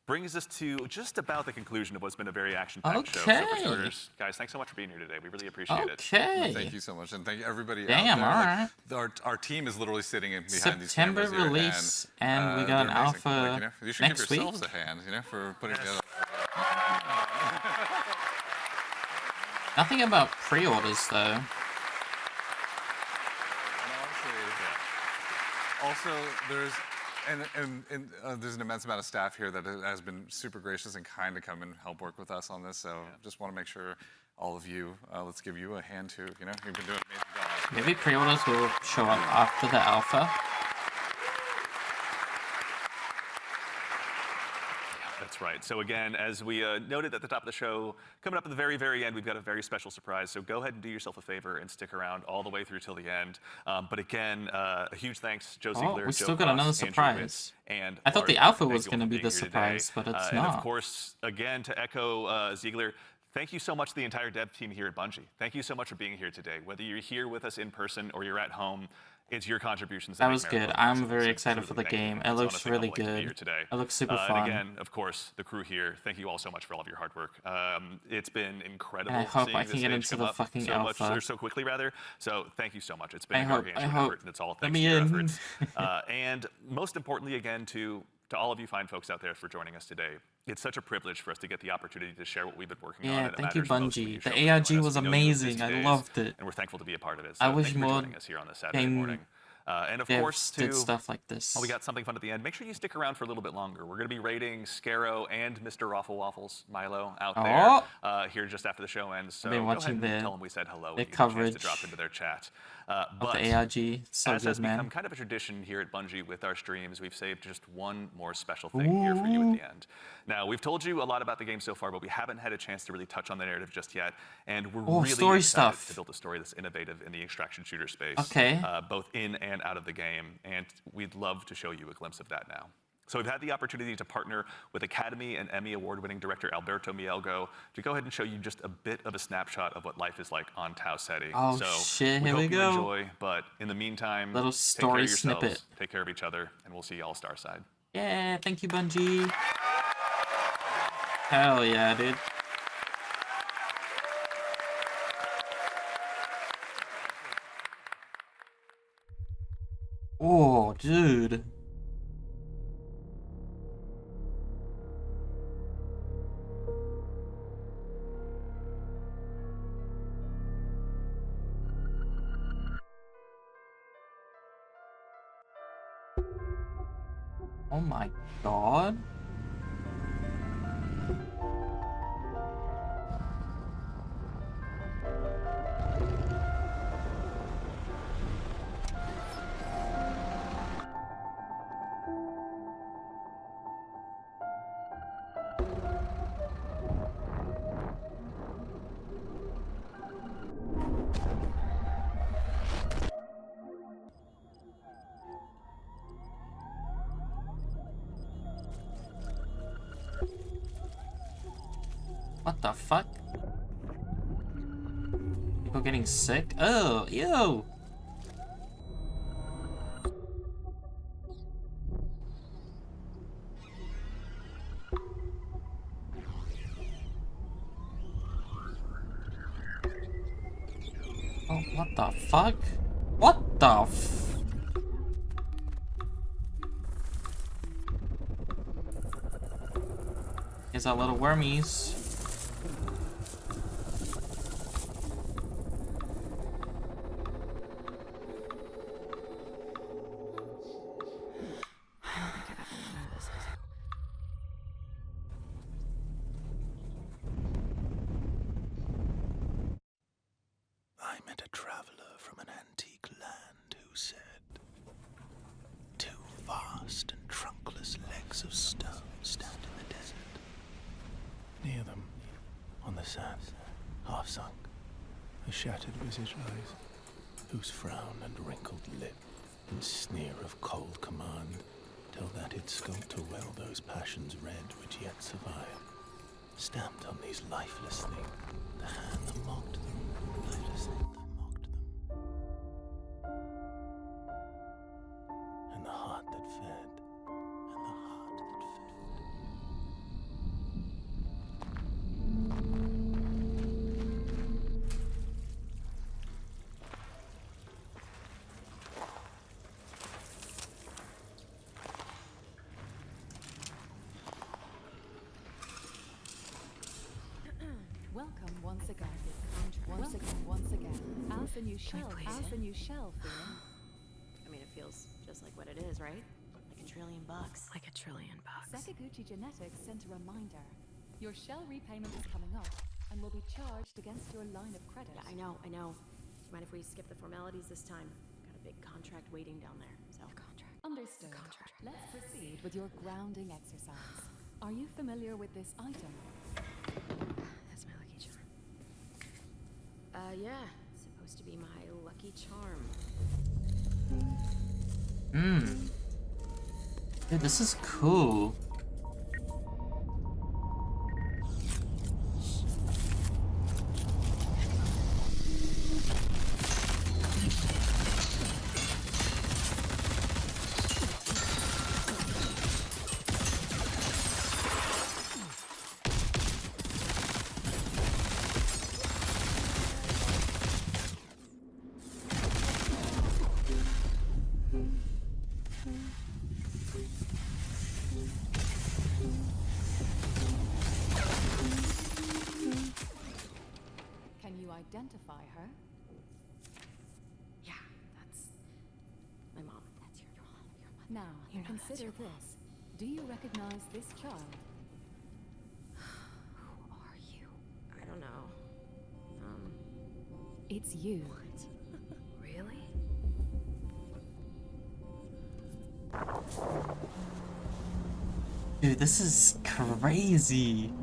brings us to just about the conclusion of what's been a very action-packed show. So for starters, guys, thanks so much for being here today. We really appreciate it. Well, thank you so much, and thank you everybody Damn, out there. All right. Our team is literally sitting behind these cameras September release, and we got an alpha you should next give yourselves week. a hand, for putting together. Nothing about pre-orders though. Also, there's an immense amount of staff here that has been super gracious and kind to come and help work with us on this. So just want to make sure all of you, let's give you a hand too. You've been doing an amazing job. Maybe pre-orders will show up after the alpha. That's right. So again, as we noted at the top of the show, coming up at the very, very end, we've got a very special surprise. So go ahead and do yourself a favor and stick around all the way through till the end. But again, a huge thanks, Joe Ziegler, we Joe still got Cross, another Andrew surprise. Witt, and I thought the Marty. alpha Thank was you all going to for be being the here surprise, today. but it's And not. of course, again, to echo Ziegler, thank you so much to the entire dev team here at Bungie. Thank you so much for being here today. Whether you're here with us in person or you're at home, it's your contributions. That was good. I'm very excited for the game. It looks really good. It looks super fun. And again, of course, the crew here, thank you all so much for all of your hard work. It's been incredible. I hope seeing I this can get stage into come the up fucking so alpha. much, or so quickly, rather. So thank you so much. It's been I a hope. gargantuan effort, and it's all thanks to your efforts. And most importantly, again, to all of you fine folks out there for joining us today. It's such a privilege for us to get the opportunity to share what we've been working on. Yeah, And it thank you, matters most when Bungie. you show The up and join ARG us. was We know you exist amazing. I days, loved it. And we're thankful to be a part of it. So I wish thank you for more joining us here on this Saturday morning. And of course, did stuff like this. We got something fun at the end. Make sure you stick around for a little bit longer. We're going to be rating Scarrow and Mr. Raffle Waffles, Milo, out there here just after the show ends. So I've been go watching ahead and the tell them we said hello. the and give them a chance coverage to drop into their chat. of the ARG. So as good, has man. become kind of a tradition here at Bungie with our streams, we've saved just one more special thing here for you at the end. Now, we've told you a lot about the game so far, but we haven't had a chance to really touch on the narrative just yet. And we're really story excited stuff. to build a story that's innovative in the extraction shooter space, Okay. both in and out of the game. And we'd love to show you a glimpse of that now. So we've had the opportunity to partner with Academy and Emmy Award-winning director Alberto Mielgo to go ahead and show you just a bit of a snapshot of what life is like on Tau Ceti. Oh, so shit, we here hope we you go. enjoy, but in the meantime, Little story take care of yourselves, snippet. take care of each other, and we'll see you all Starside. Yeah, thank you, Bungie. Hell yeah, dude. Oh, dude. Oh my god. What the fuck? People getting sick? Oh, ew! Oh, what the fuck? What the f... Here's our little wormies. I met a traveler from an antique land who said, "Two vast and trunkless legs of stone stand in the desert. Near them, on the sand, half sunk, a shattered visage lies, whose frown and wrinkled lip and sneer of cold command tell that it sculped to well those passions red which yet survive. Stamped on these lifeless things, the hand that mocked them, lifeless thing that mocked them, and the heart that fed, and the heart that fed." Welcome once again. Once again. As the new shell. Feeling. I mean, it feels just like what it is, right? Like $1 trillion. Like $1 trillion. Sakaguchi Genetics sent a reminder. Your shell repayment is coming up and will be charged against your line of credit. Yeah, I know. Do you mind if we skip the formalities this time? Got a big contract waiting down there, so. Understood. Let's proceed with your grounding exercise. Are you familiar with this item? That's my lucky charm. Yeah. It's supposed to be my lucky charm. Dude, this is cool. Identify her? Yeah, that's my mom. That's your mom. Now, consider this. Do you recognize this child? Who are you? I don't know. It's you. What? Really? Dude, this is crazy.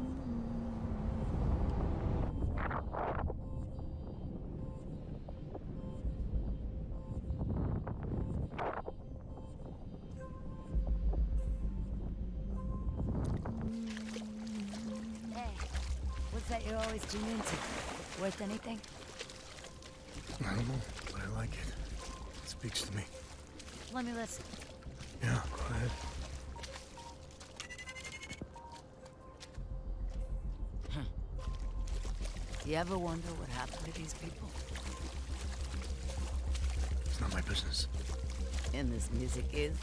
You're always tuned into. Worth anything? I don't know, but I like it. It speaks to me. Let me listen. Yeah, go ahead. Do you ever wonder what happened to these people? It's not my business. and this music is.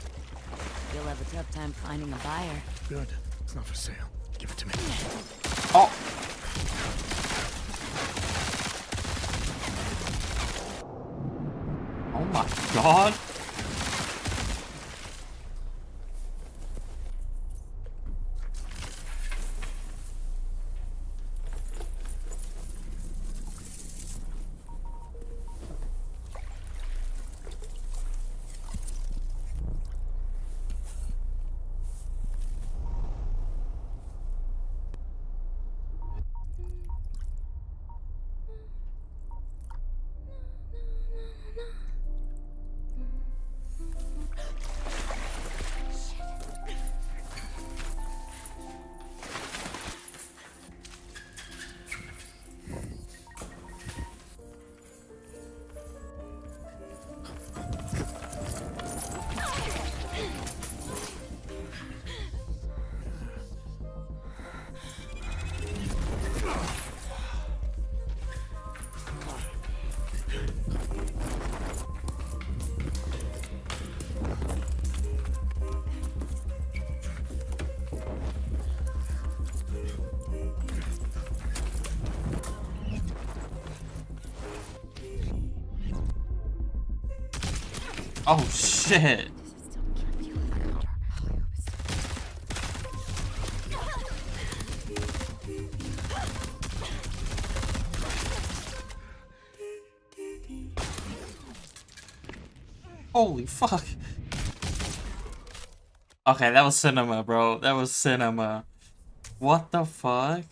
You'll have a tough time finding a buyer. Good. It's not for sale. Give it to me. Oh! Oh my god! Oh shit! Holy fuck! Okay, that was cinema, bro. That was cinema. What the fuck?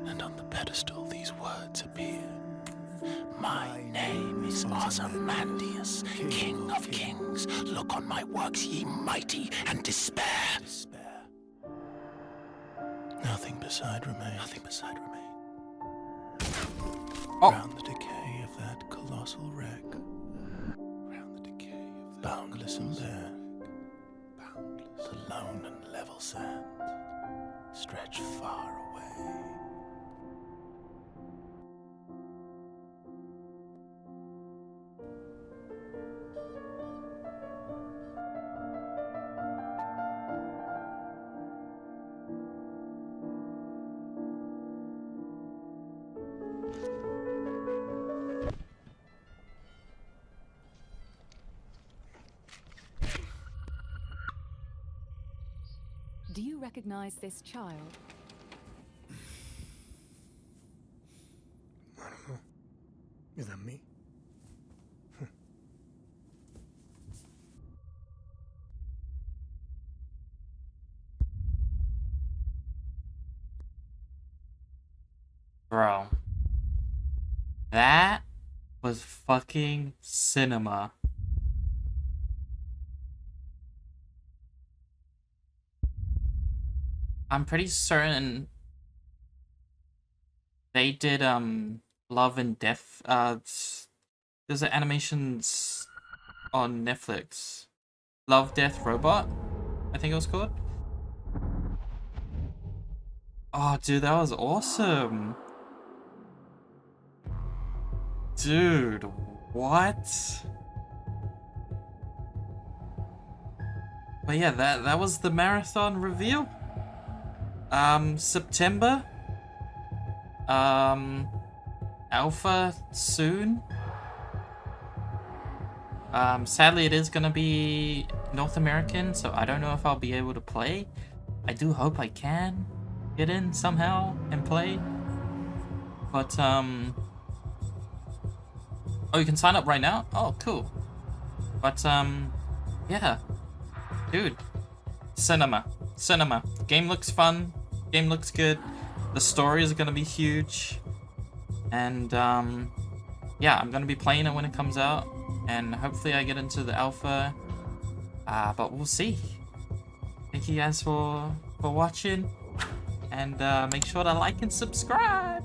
And on the pedestal these words appear. My name is Ozymandias, King of Kings. Look on my works, ye mighty, and despair. Nothing beside remains. Nothing beside remains. Oh. Round the decay of that colossal wreck. Round the decay of that boundless and bare. Boundless. The lone and level sands stretch far away. Do you recognize this child? I don't know. Is that me? Bro. That was fucking cinema. I'm pretty certain they did Love and Death. There's an animations on Netflix. Love, Death, Robot, I think it was called. Oh, dude, that was awesome. Dude, what? But yeah, that was the marathon reveal. September. Alpha soon. Sadly it is gonna be North American, so I don't know if I'll be able to play. I do hope I can get in somehow and play. But, oh, you can sign up right now? Oh, cool. But, yeah. Dude. Cinema. Game looks fun. Game looks good. The story is gonna be huge. And, yeah, I'm gonna be playing it when it comes out. And hopefully I get into the alpha. But we'll see. Thank you guys for watching. And make sure to like and subscribe.